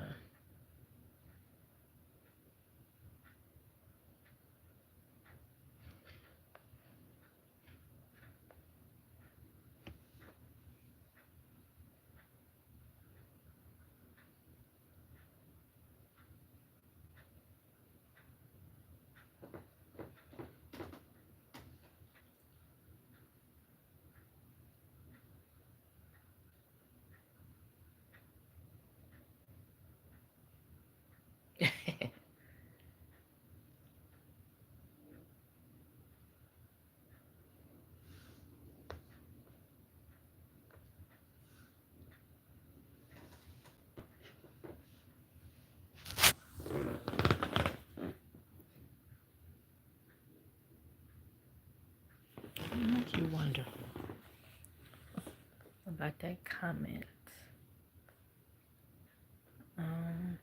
Make you wonder about that comment. Um,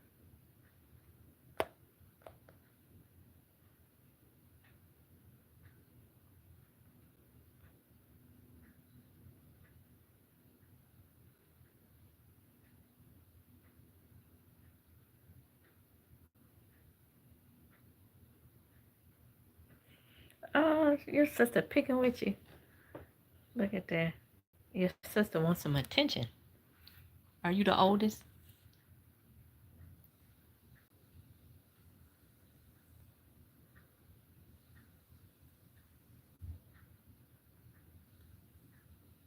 oh, your sister picking with you. Look at that. Your sister wants some attention. Are you the oldest?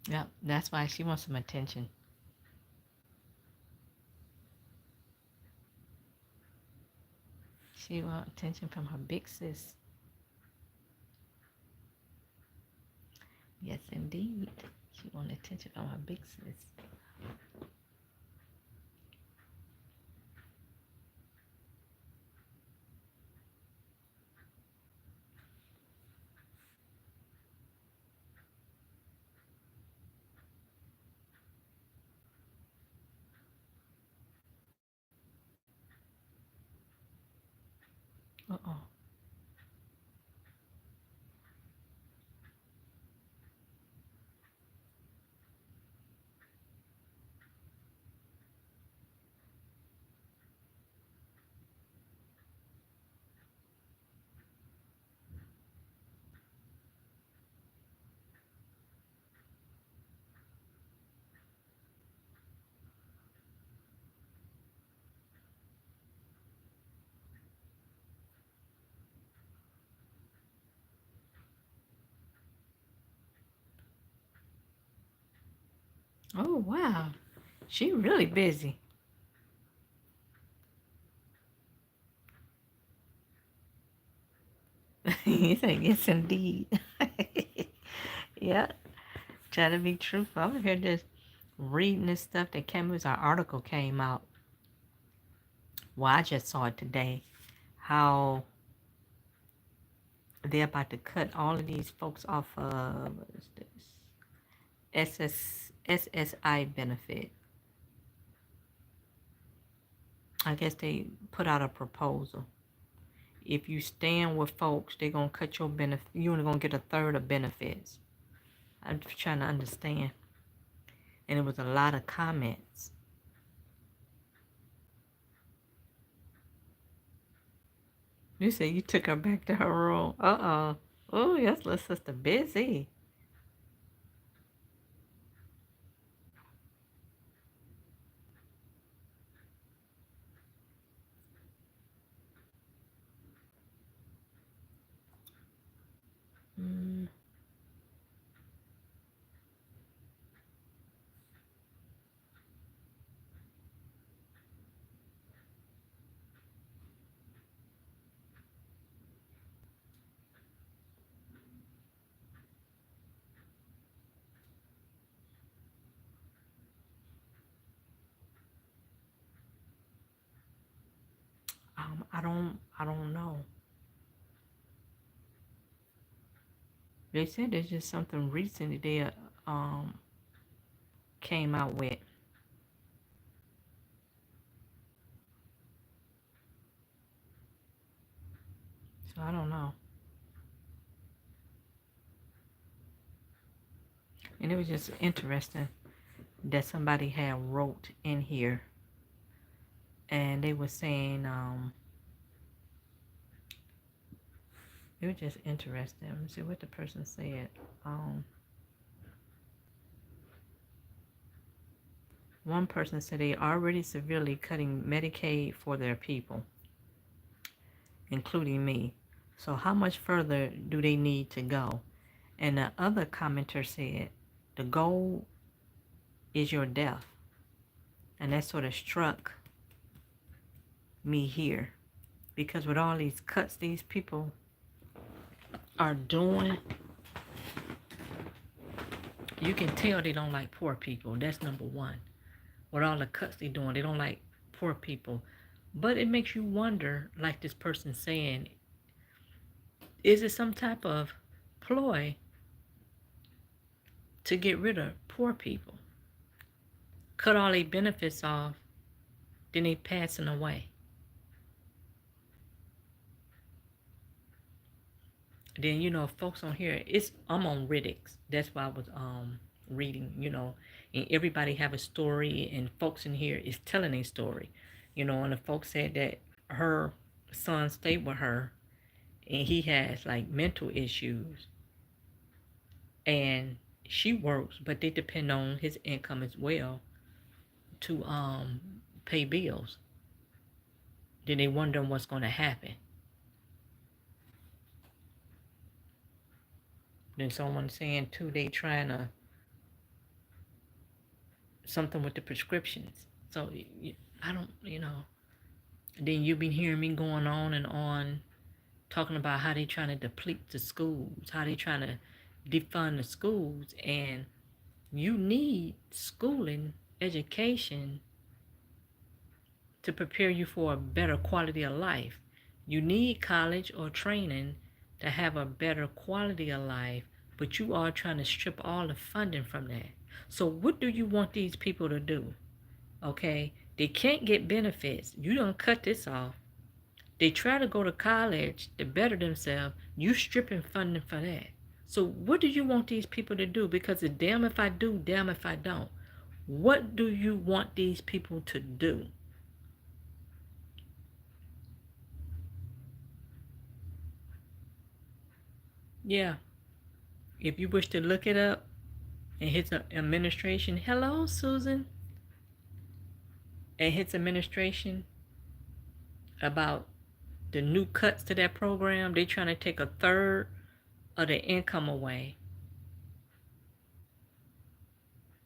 Yep, that's why she wants some attention. She wants attention from her big sis. Yes, indeed. She wants attention from her big sis. Uh-oh. Oh, wow. She really busy. You say, yes, indeed. Yeah, try to be truthful. I'm here just reading this stuff that came as our article came out. Well, I just saw it today. How they're about to cut all of these folks off of what is this? SSI benefit. I guess they put out a proposal. If you stand with folks, they're gonna cut your benefit. You're only gonna get a third of benefits. I'm just trying to understand. And it was a lot of comments. You said you took her back to her room. Uh-oh. Oh, yes, little sister busy. Mm, I don't know. They said there's just something recently they um came out with. So I don't know. And it was just interesting that somebody had wrote in here, and they were saying, it was just interesting. Let me see what the person said. One person said they are already severely cutting Medicaid for their people, including me. So how much further do they need to go? And the other commenter said, the goal is your death. And that sort of struck me here. Because with all these cuts these people are doing, you can tell they don't like poor people. That's number one. With all the cuts they're doing, they don't like poor people. But it makes you wonder, like this person saying, is it some type of ploy to get rid of poor people? Cut all their benefits off, then they passing away. Then, you know, folks on here, I'm on Riddick's. That's why I was reading, you know, and everybody have a story, and folks in here is telling a story, you know, and the folks said that her son stayed with her, and he has like mental issues, and she works, but they depend on his income as well to pay bills. Then they wonder what's going to happen. Then someone saying too, they trying to something with the prescriptions. So I don't, you know. Then you've been hearing me going on and on talking about how they trying to deplete the schools, how they trying to defund the schools, and you need schooling, education to prepare you for a better quality of life. You need college or training to have a better quality of life, but you are trying to strip all the funding from that. So what do you want these people to do? Okay, they can't get benefits. You don't cut this off. They try to go to college to better themselves. You stripping funding for that. So what do you want these people to do? Because it's damn if I do, damn if I don't. What do you want these people to do? Yeah. If you wish to look it up and hit the administration, hello, Susan, and hits administration about the new cuts to that program, they trying to take a third of the income away.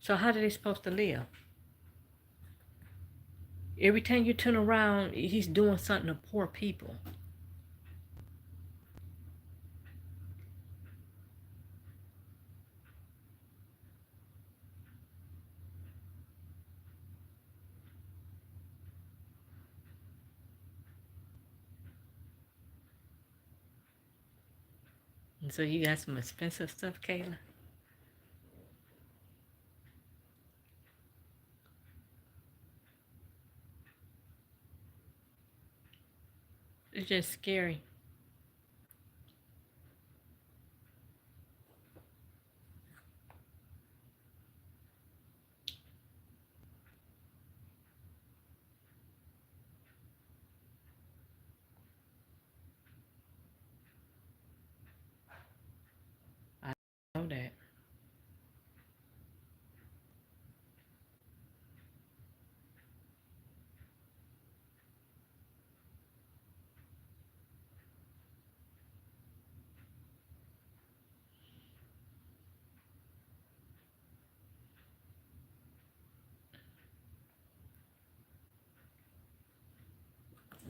So how are they supposed to live? Every time you turn around, he's doing something to poor people. And so you got some expensive stuff, Kayla? It's just scary. I know that.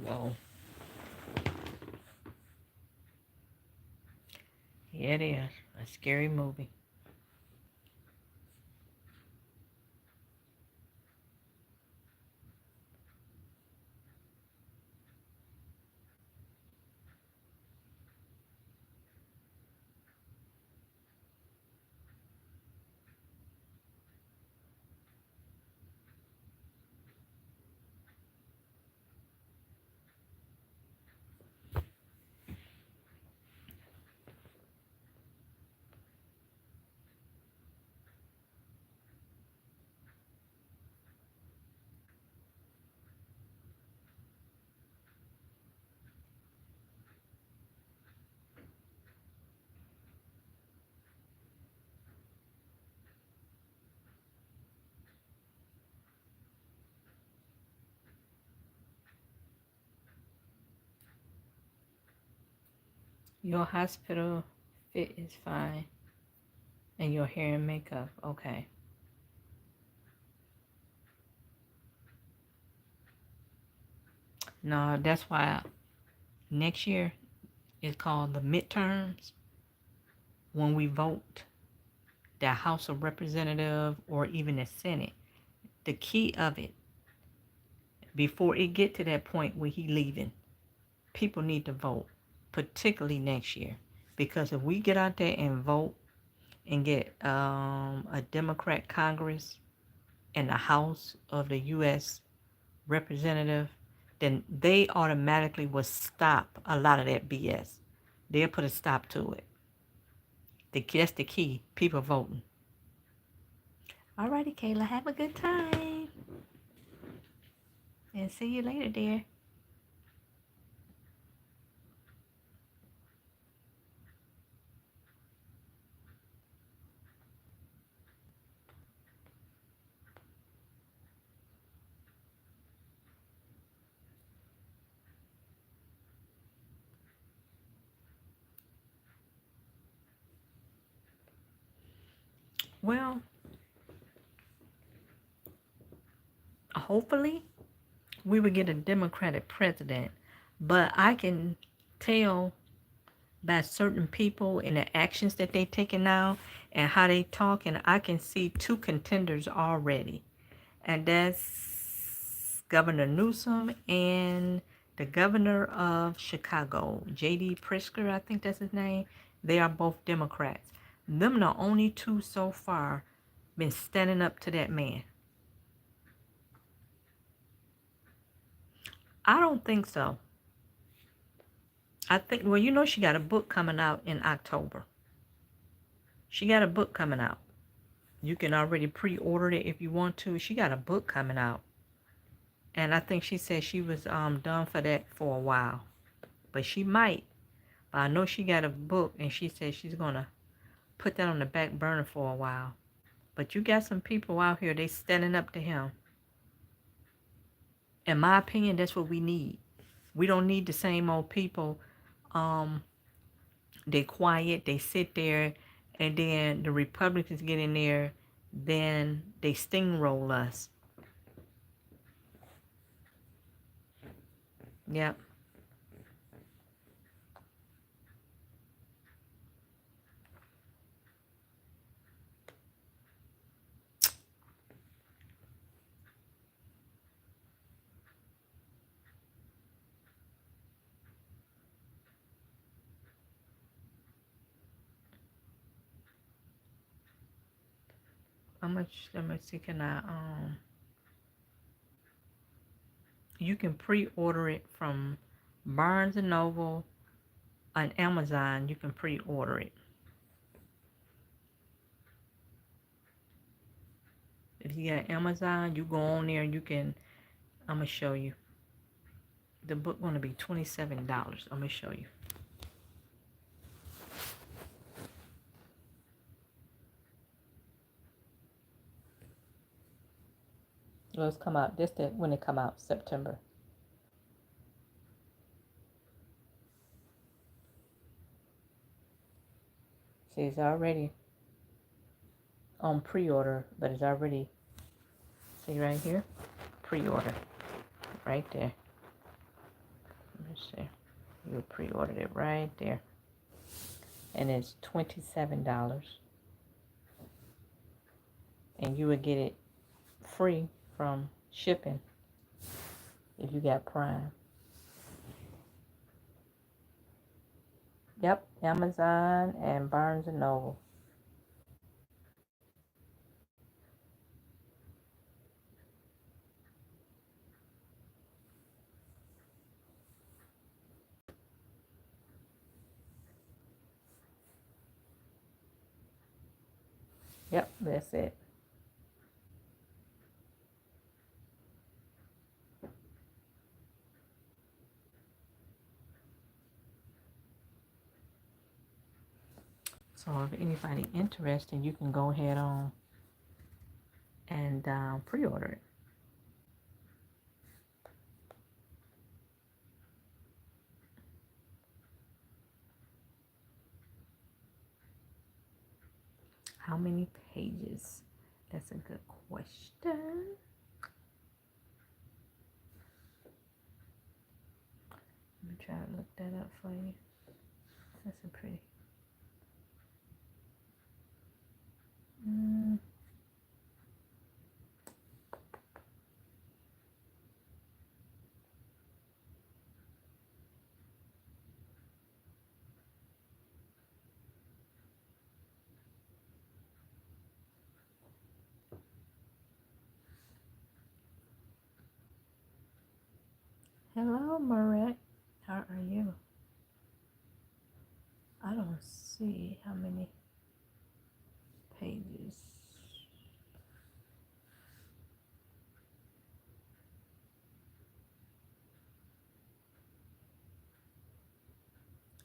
Whoa. Yeah, it is. A scary movie. Your hospital fit is fine. And your hair and makeup. Okay. No, that's why next year is called the midterms. When we vote the House of Representative or even the Senate, the key of it, before it get to that point where he leaving, people need to vote, particularly next year. Because if we get out there and vote and get a Democrat Congress and the House of the U.S. Representative, then they automatically will stop a lot of that BS. They'll put a stop to it. That's the key. People voting. Alrighty, Kayla. Have a good time. And see you later, dear. Well, hopefully we will get a Democratic president. But I can tell by certain people and the actions that they taking now and how they talk, and I can see two contenders already. And that's Governor Newsom and the governor of Chicago, J.D. Pritzker, I think that's his name. They are both Democrats. Them the only two so far been standing up to that man. I don't think so. I think, well, you know, she got a book coming out in October. She got a book coming out. You can already pre-order it if you want to. She got a book coming out. And I think she said she was done for that for a while. But she might. But I know she got a book and she said she's going to put that on the back burner for a while. But you got some people out here, they standing up to him. In my opinion, that's what we need. We don't need the same old people. They quiet, they sit there, and then the Republicans get in there, then they steamroll us. Yep. How much, let me see, can I, you can pre-order it from Barnes & Noble on Amazon. You can pre-order it. If you got Amazon, you go on there and you can, I'm going to show you. The book going to be $27. I'm going to show you. Let's come out. This when it come out, September. See, it's already on pre-order, but it's already, see right here, pre-order, right there. Let me see. You pre-ordered it right there, and it's $27, and you would get it free from shipping if you got Prime. Yep, Amazon and Barnes & Noble. Yep, that's it. So if anybody interested, you can go ahead on and pre-order it. How many pages? That's a good question. Let me try to look that up for you. That's a pretty. Hello, Maret. How are you? I don't see how many pages.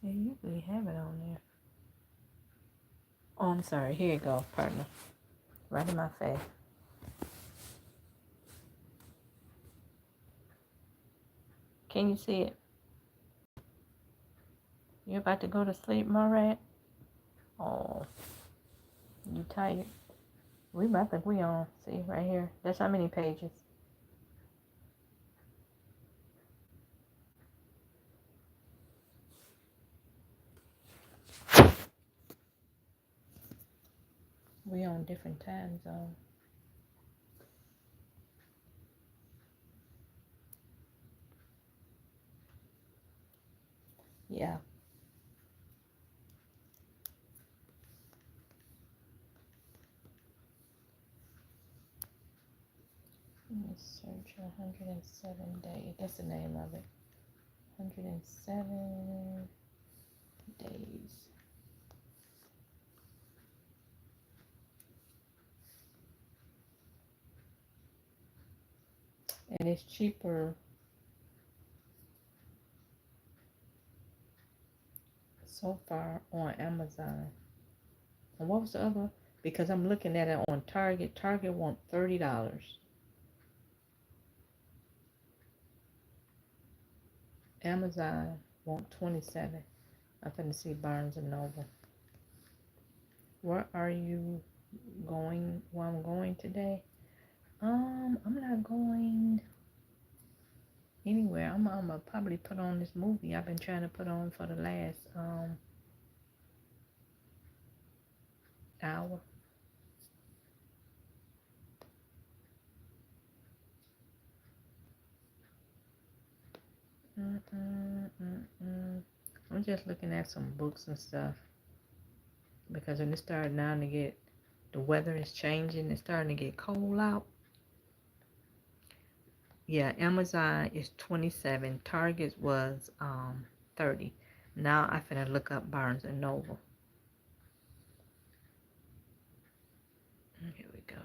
They usually have it on there. Oh, I'm sorry. Here you go, partner. Right in my face. Can you see it? You about to go to sleep, Maret? Oh, you tired? We on. See, right here. That's how many pages. We on different time zones. Yeah. Let me search 107 days. That's the name of it. 107 days. And it's cheaper so far on Amazon. And what was the other? Because I'm looking at it on Target. Target want $30. Amazon want 27. I'm finna see Barnes and Noble. Where are you going? Where I'm going today? I'm not going anywhere. I'm gonna probably put on this movie I've been trying to put on for the last hour. I'm just looking at some books and stuff because when it started now to get, the weather is changing. It's starting to get cold out. Yeah, Amazon is 27. Target was 30. Now I finna look up Barnes and Noble. Here we go.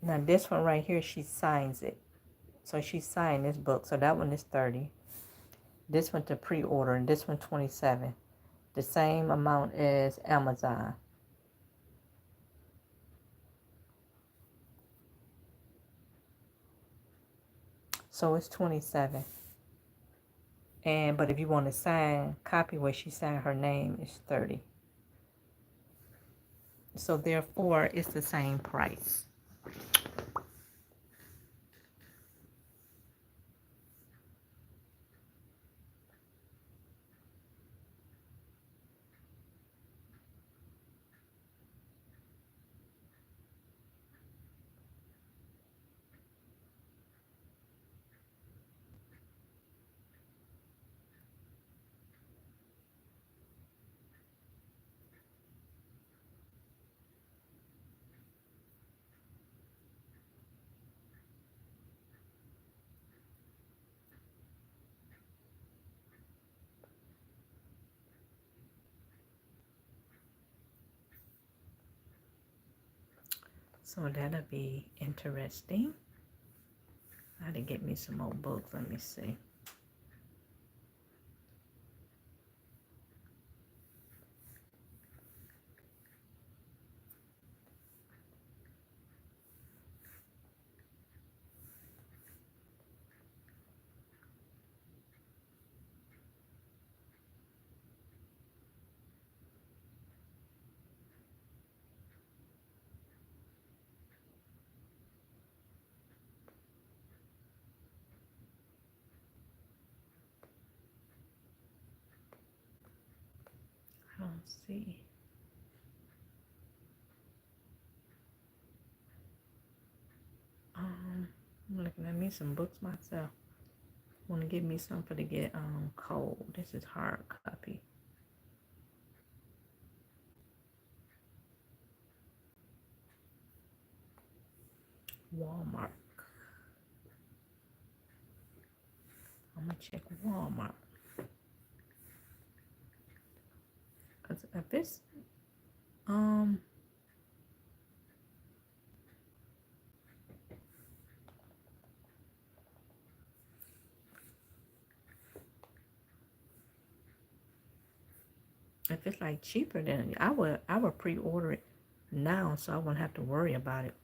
Now this one right here, she signs it. So she signed this book. So that one is 30. This one to pre-order, and this one 27. The same amount as Amazon. So it's 27. But if you want to sign copy where she signed her name, is 30. So therefore it's the same price. So that'll be interesting. I had to get me some more books. Let me see. see. I'm looking at me some books myself. Want to give me something to get cold. This is hard copy. Walmart. I'm gonna check Walmart. Cause if it's if it's like cheaper, then I would pre-order it now, so I wouldn't have to worry about it.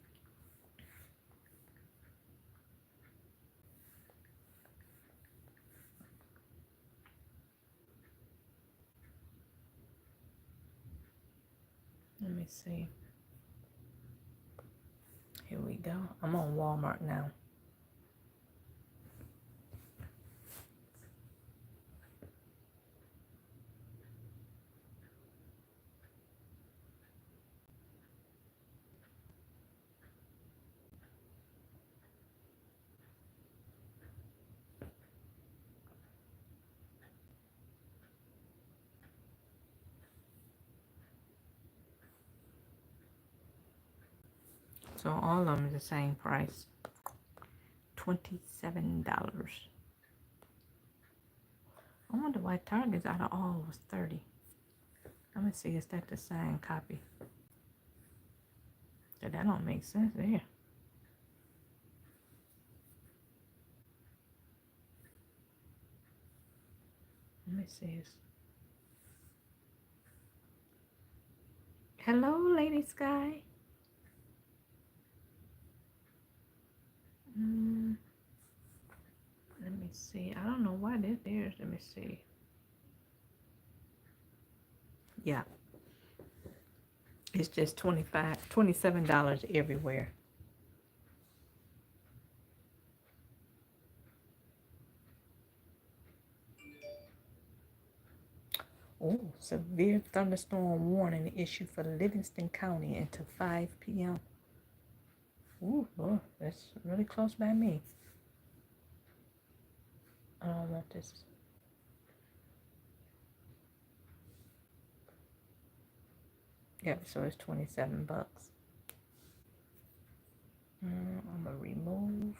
Let me see. Here we go. I'm on Walmart now. So all of them is the same price. $27. I wonder why Target's out of all was 30. Let me see, is that the same copy? So that don't make sense there. Let me see. Hello, Lady Sky. Let me see. I don't know why this is. Let me see. Yeah. It's just $27 everywhere. Oh, severe thunderstorm warning issued for Livingston County until 5 p.m. Ooh, oh, that's really close by me. I don't want this. Yep, so it's $27. I'm gonna remove.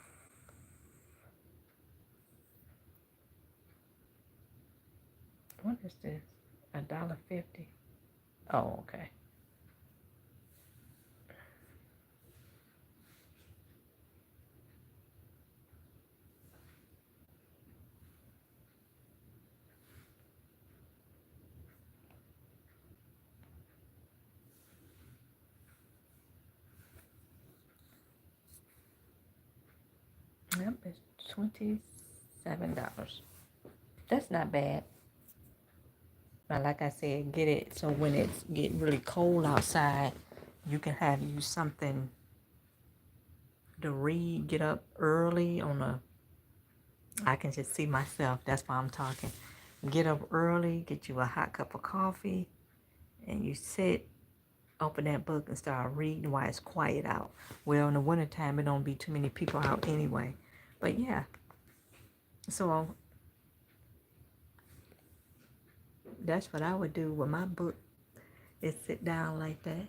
What is this? $1.50. Oh, okay. Yep, it's $27. That's not bad. Now, like I said, get it so when it's getting really cold outside, you can have you something to read. Get up early on a. I can just see myself. That's why I'm talking. Get up early, get you a hot cup of coffee, and you sit, open that book, and start reading while it's quiet out. Well, in the wintertime, it don't be too many people out anyway. But yeah, so that's what I would do with my book. Is sit down like that.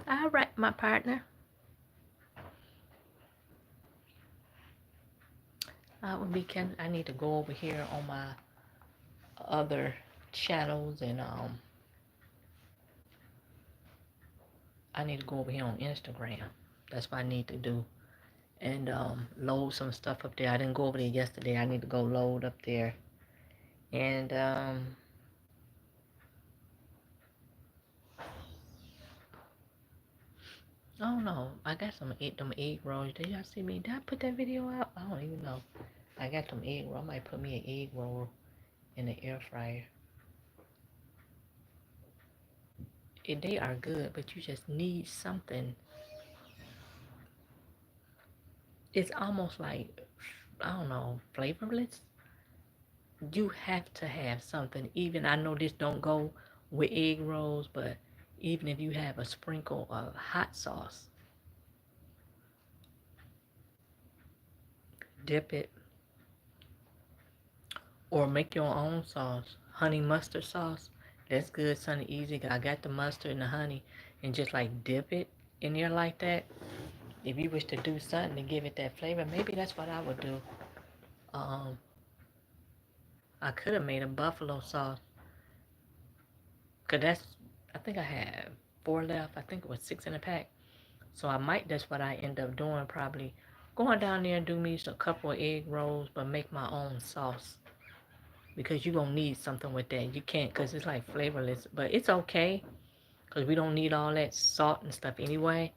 All right, my partner. I need to go over here on my other channels and I need to go over here on Instagram. That's what I need to do. And load some stuff up there. I didn't go over there yesterday. I need to go load up there. And I don't know. I got some them egg rolls. Did y'all see me? Did I put that video out? I don't even know. I got some egg roll. I might put me an egg roll in the air fryer. They are good, but you just need something. It's almost like, I don't know, flavorless. You have to have something. Even I know this don't go with egg rolls, but even if you have a sprinkle of hot sauce, dip it, or make your own sauce. Honey mustard sauce, that's good, son, easy. I got the mustard and the honey, and just like dip it in there like that. If you wish to do something to give it that flavor, maybe that's what I would do. Um, I could have made a buffalo sauce, cause I think I have 4 left. I think it was 6 in a pack. So I might, that's what I end up doing, probably going down there and do me a couple of egg rolls, but make my own sauce. Because you're going to need something with that. You can't, because it's like flavorless, but it's okay. Because we don't need all that salt and stuff anyway.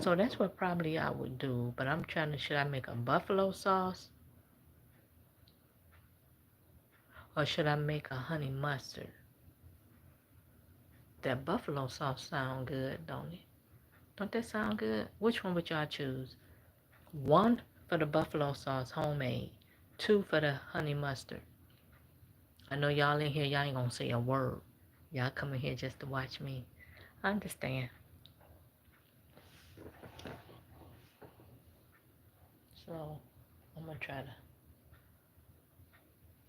So that's what probably I would do. But I'm trying to, should I make a buffalo sauce? Or should I make a honey mustard? That buffalo sauce sound good, don't it? Don't that sound good? Which one would y'all choose? 1 for the buffalo sauce, homemade. 2 for the honey mustard. I know y'all in here, y'all ain't gonna say a word. Y'all coming here just to watch me. I understand. So, I'm gonna try to...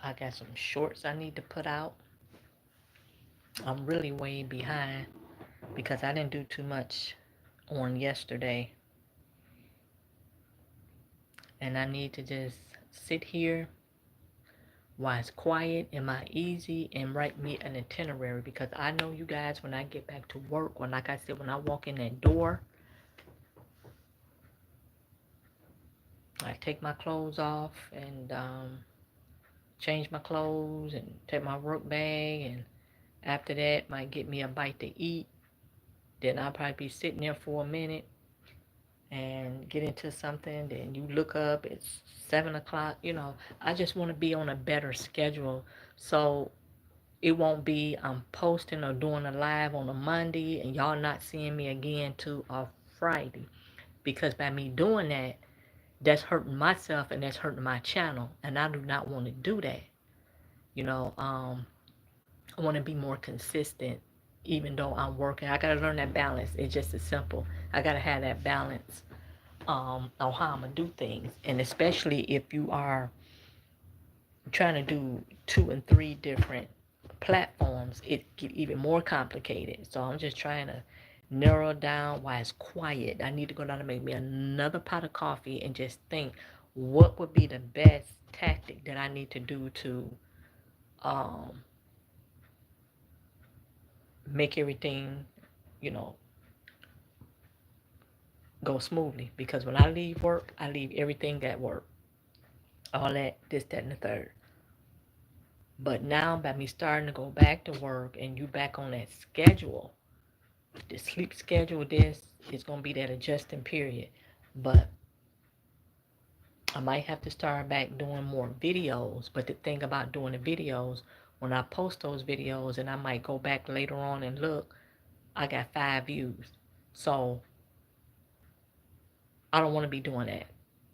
I got some shorts I need to put out. I'm really way behind because I didn't do too much on yesterday. And I need to just sit here while it's quiet and my easy and write me an itinerary, because I know you guys, when I get back to work, when, like I said, when I walk in that door, I take my clothes off and change my clothes and take my work bag, and after that might get me a bite to eat. Then I'll probably be sitting there for a minute and get into something. Then you look up, it's 7 o'clock. I just want to be on a better schedule, so it won't be I'm posting or doing a live on a Monday and y'all not seeing me again till a Friday. Because by me doing that, that's hurting myself and that's hurting my channel, and I do not want to do that. I want to be more consistent, even though I'm working. I got to learn that balance. It's just as simple. I got to have that balance on how I'm going to do things. And especially if you are trying to do 2 and 3 different platforms, it get even more complicated. So I'm just trying to narrow down while it's quiet. I need to go down and make me another pot of coffee and just think what would be the best tactic that I need to do to um, make everything, you know, go smoothly. Because when I leave work, I leave everything at work. All that, this, that, and the third. But now, by me starting to go back to work and you back on that schedule, the sleep schedule, this is going to be that adjusting period. But I might have to start back doing more videos. But the thing about doing the videos, when I post those videos and I might go back later on and look, I got 5 views. So I don't want to be doing that.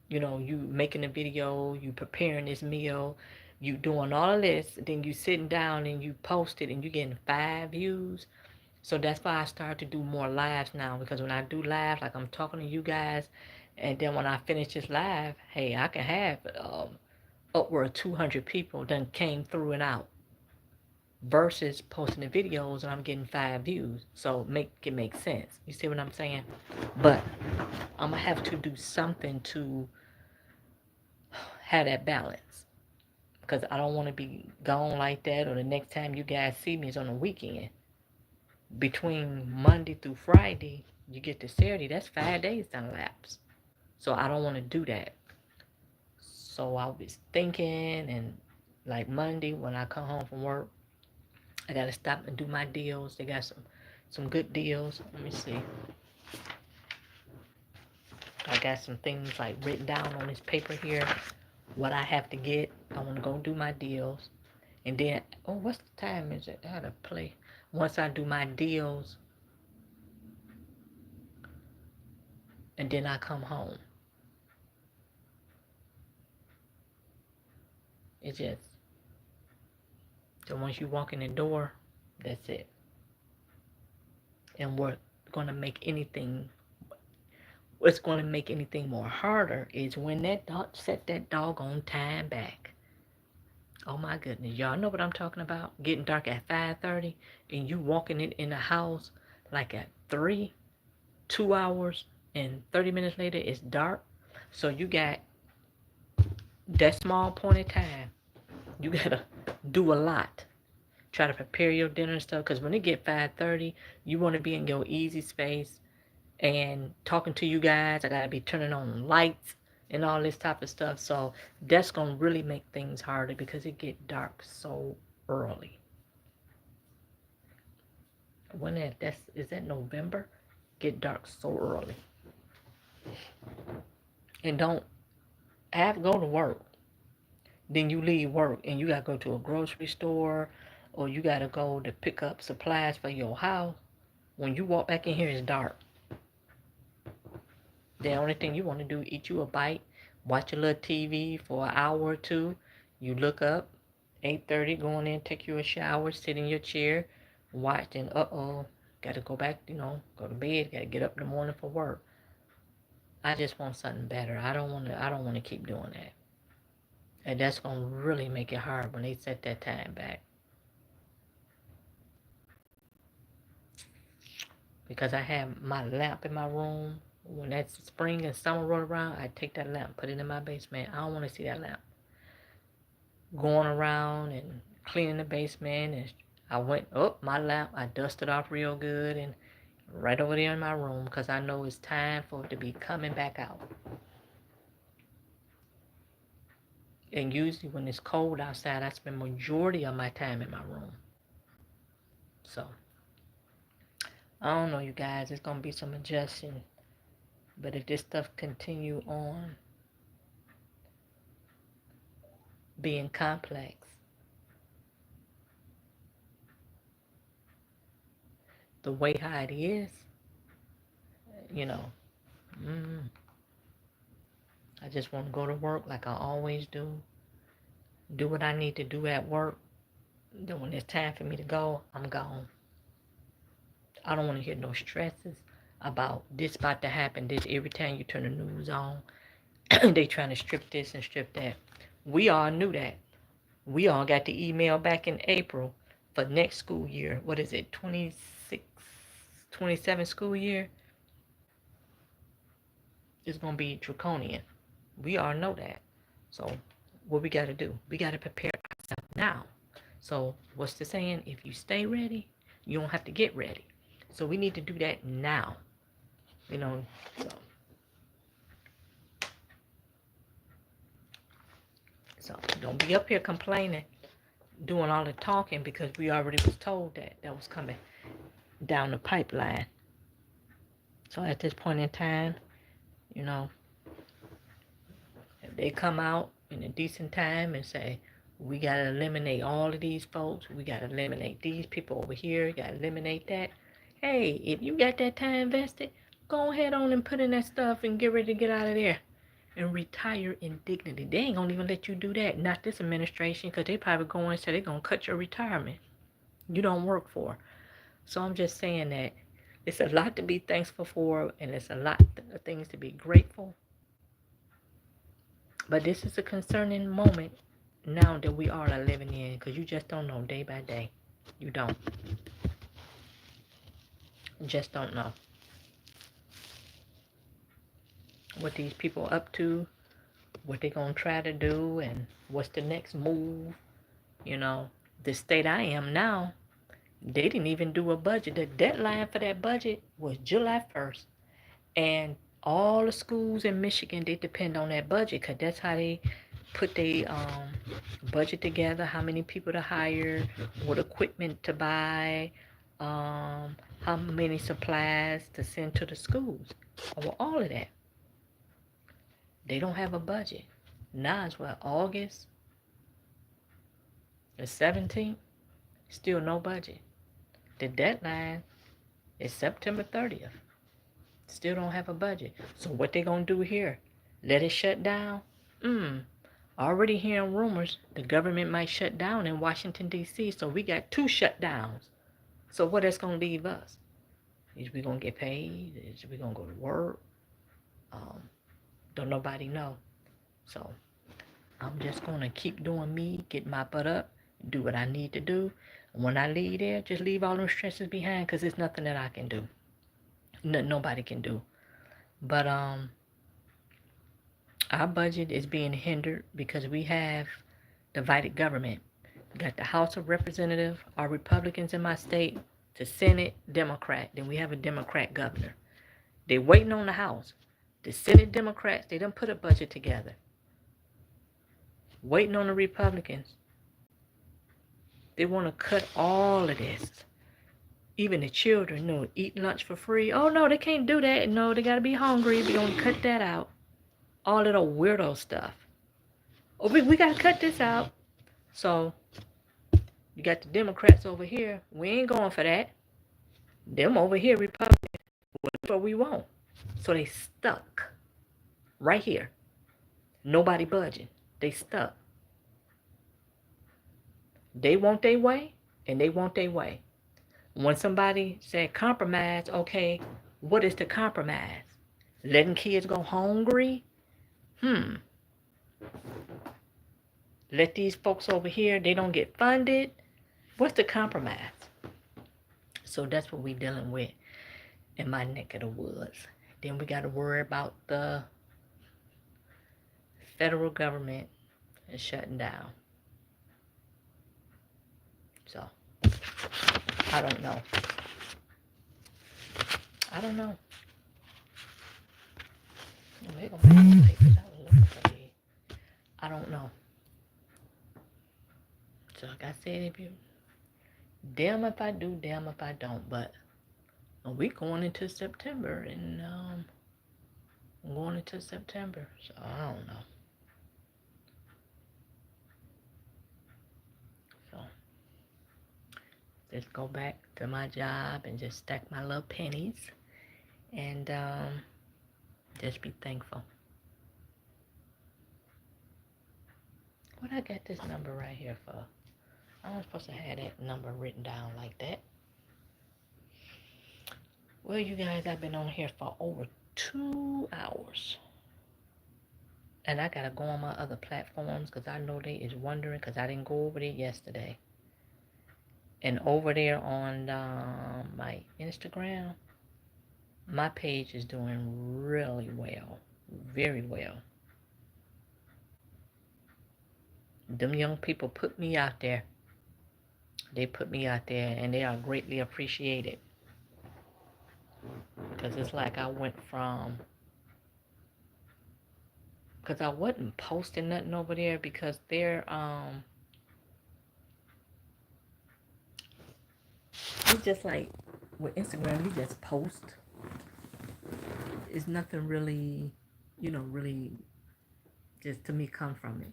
You making a video, you preparing this meal, you doing all of this, then you sitting down and you post it and you getting 5 views. So that's why I started to do more lives now, because when I do live, like I'm talking to you guys, and then when I finish this live, hey, I can have upward of 200 people done came through and out. versus posting the videos and I'm getting 5 views. So make it make sense. You see what I'm saying? But I'm gonna have to do something to have that balance because I don't want to be gone like that. Or the next time you guys see me is on the weekend. Between Monday through Friday, you get to Saturday. That's 5 days done lapse. So I don't want to do that. So I was thinking, and like Monday when I come home from work, I gotta stop and do my deals. They got some good deals. Let me see. I got some things like written down on this paper here. What I have to get. I want to go do my deals, and then what's the time? Is it? I gotta play. Once I do my deals, and then I come home. It's just so once you walk in the door, that's it. And we're gonna make anything what's going to make anything more harder is when that dog set that doggone time back. Oh my goodness, y'all know what I'm talking about? Getting dark at 5:30 and you walking in the house like at 3, 2 hours and 30 minutes later it's dark. So you got that small point in time. You gotta do a lot. Try to prepare your dinner and stuff because when it get 5:30, you want to be in your easy space and talking to you guys. I gotta be turning on lights and all this type of stuff. So that's gonna really make things harder because it get dark so early. When is that November? Get dark so early. And don't go to work. Then you leave work and you gotta go to a grocery store or you gotta go to pick up supplies for your house. When you walk back in here, it's dark. The only thing you want to do, eat you a bite, watch a little TV for an hour or two. You look up, 8:30, go in, take you a shower, sit in your chair, watch, and got to go back, go to bed, got to get up in the morning for work. I just want something better. I don't want to keep doing that. And that's going to really make it hard when they set that time back. Because I have my lamp in my room. When that spring and summer roll around, I take that lamp, put it in my basement. I don't want to see that lamp going around and cleaning the basement. And I went up my lamp. I dusted off real good and right over there in my room because I know it's time for it to be coming back out. And usually when it's cold outside, I spend majority of my time in my room. So I don't know, you guys. It's gonna be some adjusting. But if this stuff continue on being complex, the way how it is, I just want to go to work like I always do what I need to do at work. Then when it's time for me to go, I'm gone. I don't want to hear no stresses about this about to happen. This every time you turn the news on, they trying to strip this and strip that. We all knew that. We all got the email back in April for next school year. What is it, 26, 27 school year? It's going to be draconian. We all know that. So what we got to do? We got to prepare ourselves now. So what's the saying? If you stay ready, you don't have to get ready. So we need to do that now. So don't be up here complaining, doing all the talking because we already was told that was coming down the pipeline. So at this point in time, if they come out in a decent time and say, we got to eliminate all of these folks, we got to eliminate these people over here, got to eliminate that. Hey, if you got that time invested, go ahead on and put in that stuff and get ready to get out of there and retire in dignity. They ain't going to even let you do that. Not this administration, because they probably going and say they're going to cut your retirement. You don't work for. So I'm just saying that it's a lot to be thankful for, and it's a lot of things to be grateful. But this is a concerning moment now that we all are living in, because you just don't know day by day. You don't. You just don't know what these people up to, what they gonna try to do, and what's the next move. You know, the state I am now, they didn't even do a budget. The deadline for that budget was July 1st. And all the schools in Michigan, they depend on that budget because that's how they put their budget together, how many people to hire, what equipment to buy, how many supplies to send to the schools. Well, all of that. They don't have a budget. Now it's what, August the 17th? Still no budget. The deadline is September 30th. Still don't have a budget. So what they gonna do here? Let it shut down? Already hearing rumors the government might shut down in Washington, D.C. So we got 2 shutdowns. So what that's gonna leave us? Is we gonna get paid? Is we gonna go to work? Don't nobody know. So I'm just gonna keep doing me, get my butt up, do what I need to do. And when I leave there, just leave all those stresses behind because there's nothing that I can do. Nothing nobody can do. But our budget is being hindered because we have divided government. We got the House of Representatives are Republicans in my state, the Senate Democrat. Then we have a Democrat governor. They're waiting on the House. The Senate Democrats, they done put a budget together. Waiting on the Republicans. They want to cut all of this. Even the children, eat lunch for free. Oh, no, they can't do that. No, they got to be hungry. We're going to cut that out. All of the weirdo stuff. Oh, we got to cut this out. So, you got the Democrats over here. We ain't going for that. Them over here, Republicans, what we want. So they stuck right here. Nobody budging. They stuck. They want their way, and they want their way. When somebody said compromise, okay, what is the compromise? Letting kids go hungry? Let these folks over here, they don't get funded? What's the compromise? So that's what we're dealing with in my neck of the woods. Then we got to worry about the federal government is shutting down. So, I don't know. I don't know. I don't know. So like I said, damn if I do, damn if I don't. But we going into September, and going into September, so I don't know. So just go back to my job and just stack my little pennies, and just be thankful. What I got this number right here for? I was supposed to have that number written down like that. Well, you guys, I've been on here for over 2 hours. And I got to go on my other platforms because I know they is wondering because I didn't go over there yesterday. And over there on my Instagram, my page is doing really well. Very well. Them young people put me out there. They put me out there, and they are greatly appreciated. Because it's like I went from... Because I wasn't posting nothing over there because they're... It's just like with Instagram, you just post. It's nothing really, really just to me come from it.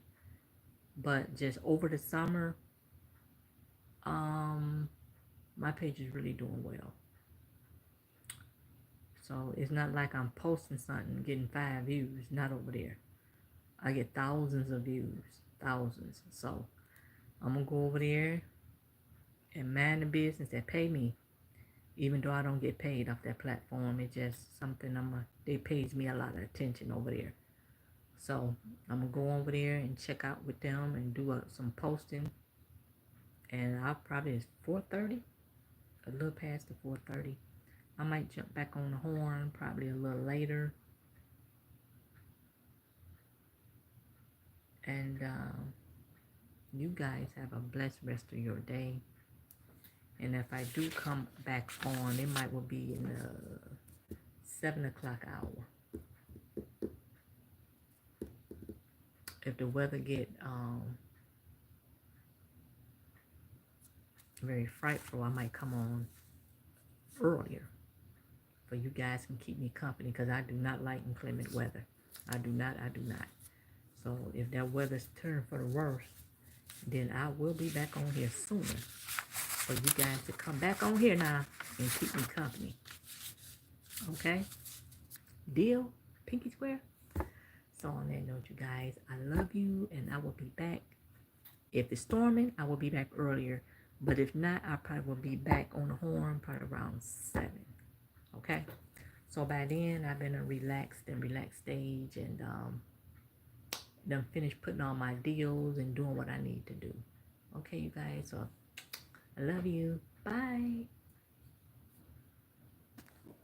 But just over the summer, my page is really doing well. So it's not like I'm posting something, getting 5 views. Not over there. I get thousands of views. Thousands. So I'm going to go over there and mind the business that pay me. Even though I don't get paid off that platform, it's just something they pays me a lot of attention over there. So I'm going to go over there and check out with them and do some posting And I'll probably, it's 4:30, a little past the 4:30. I might jump back on the horn probably a little later. And you guys have a blessed rest of your day. And if I do come back on, it might will be in the 7 o'clock hour. If the weather get very frightful, I might come on earlier, for you guys can keep me company, because I do not like inclement weather. I do not. So if that weather's turned for the worse, then I will be back on here sooner for you guys to come back on here now and keep me company. Okay? Deal? Pinky square? So on that note, you guys, I love you, and I will be back. If it's storming, I will be back earlier. But if not, I probably will be back on the horn probably around 7. Okay? So by then, I've been a relaxed stage, and done finished putting all my deals and doing what I need to do. Okay, you guys? So I love you. Bye.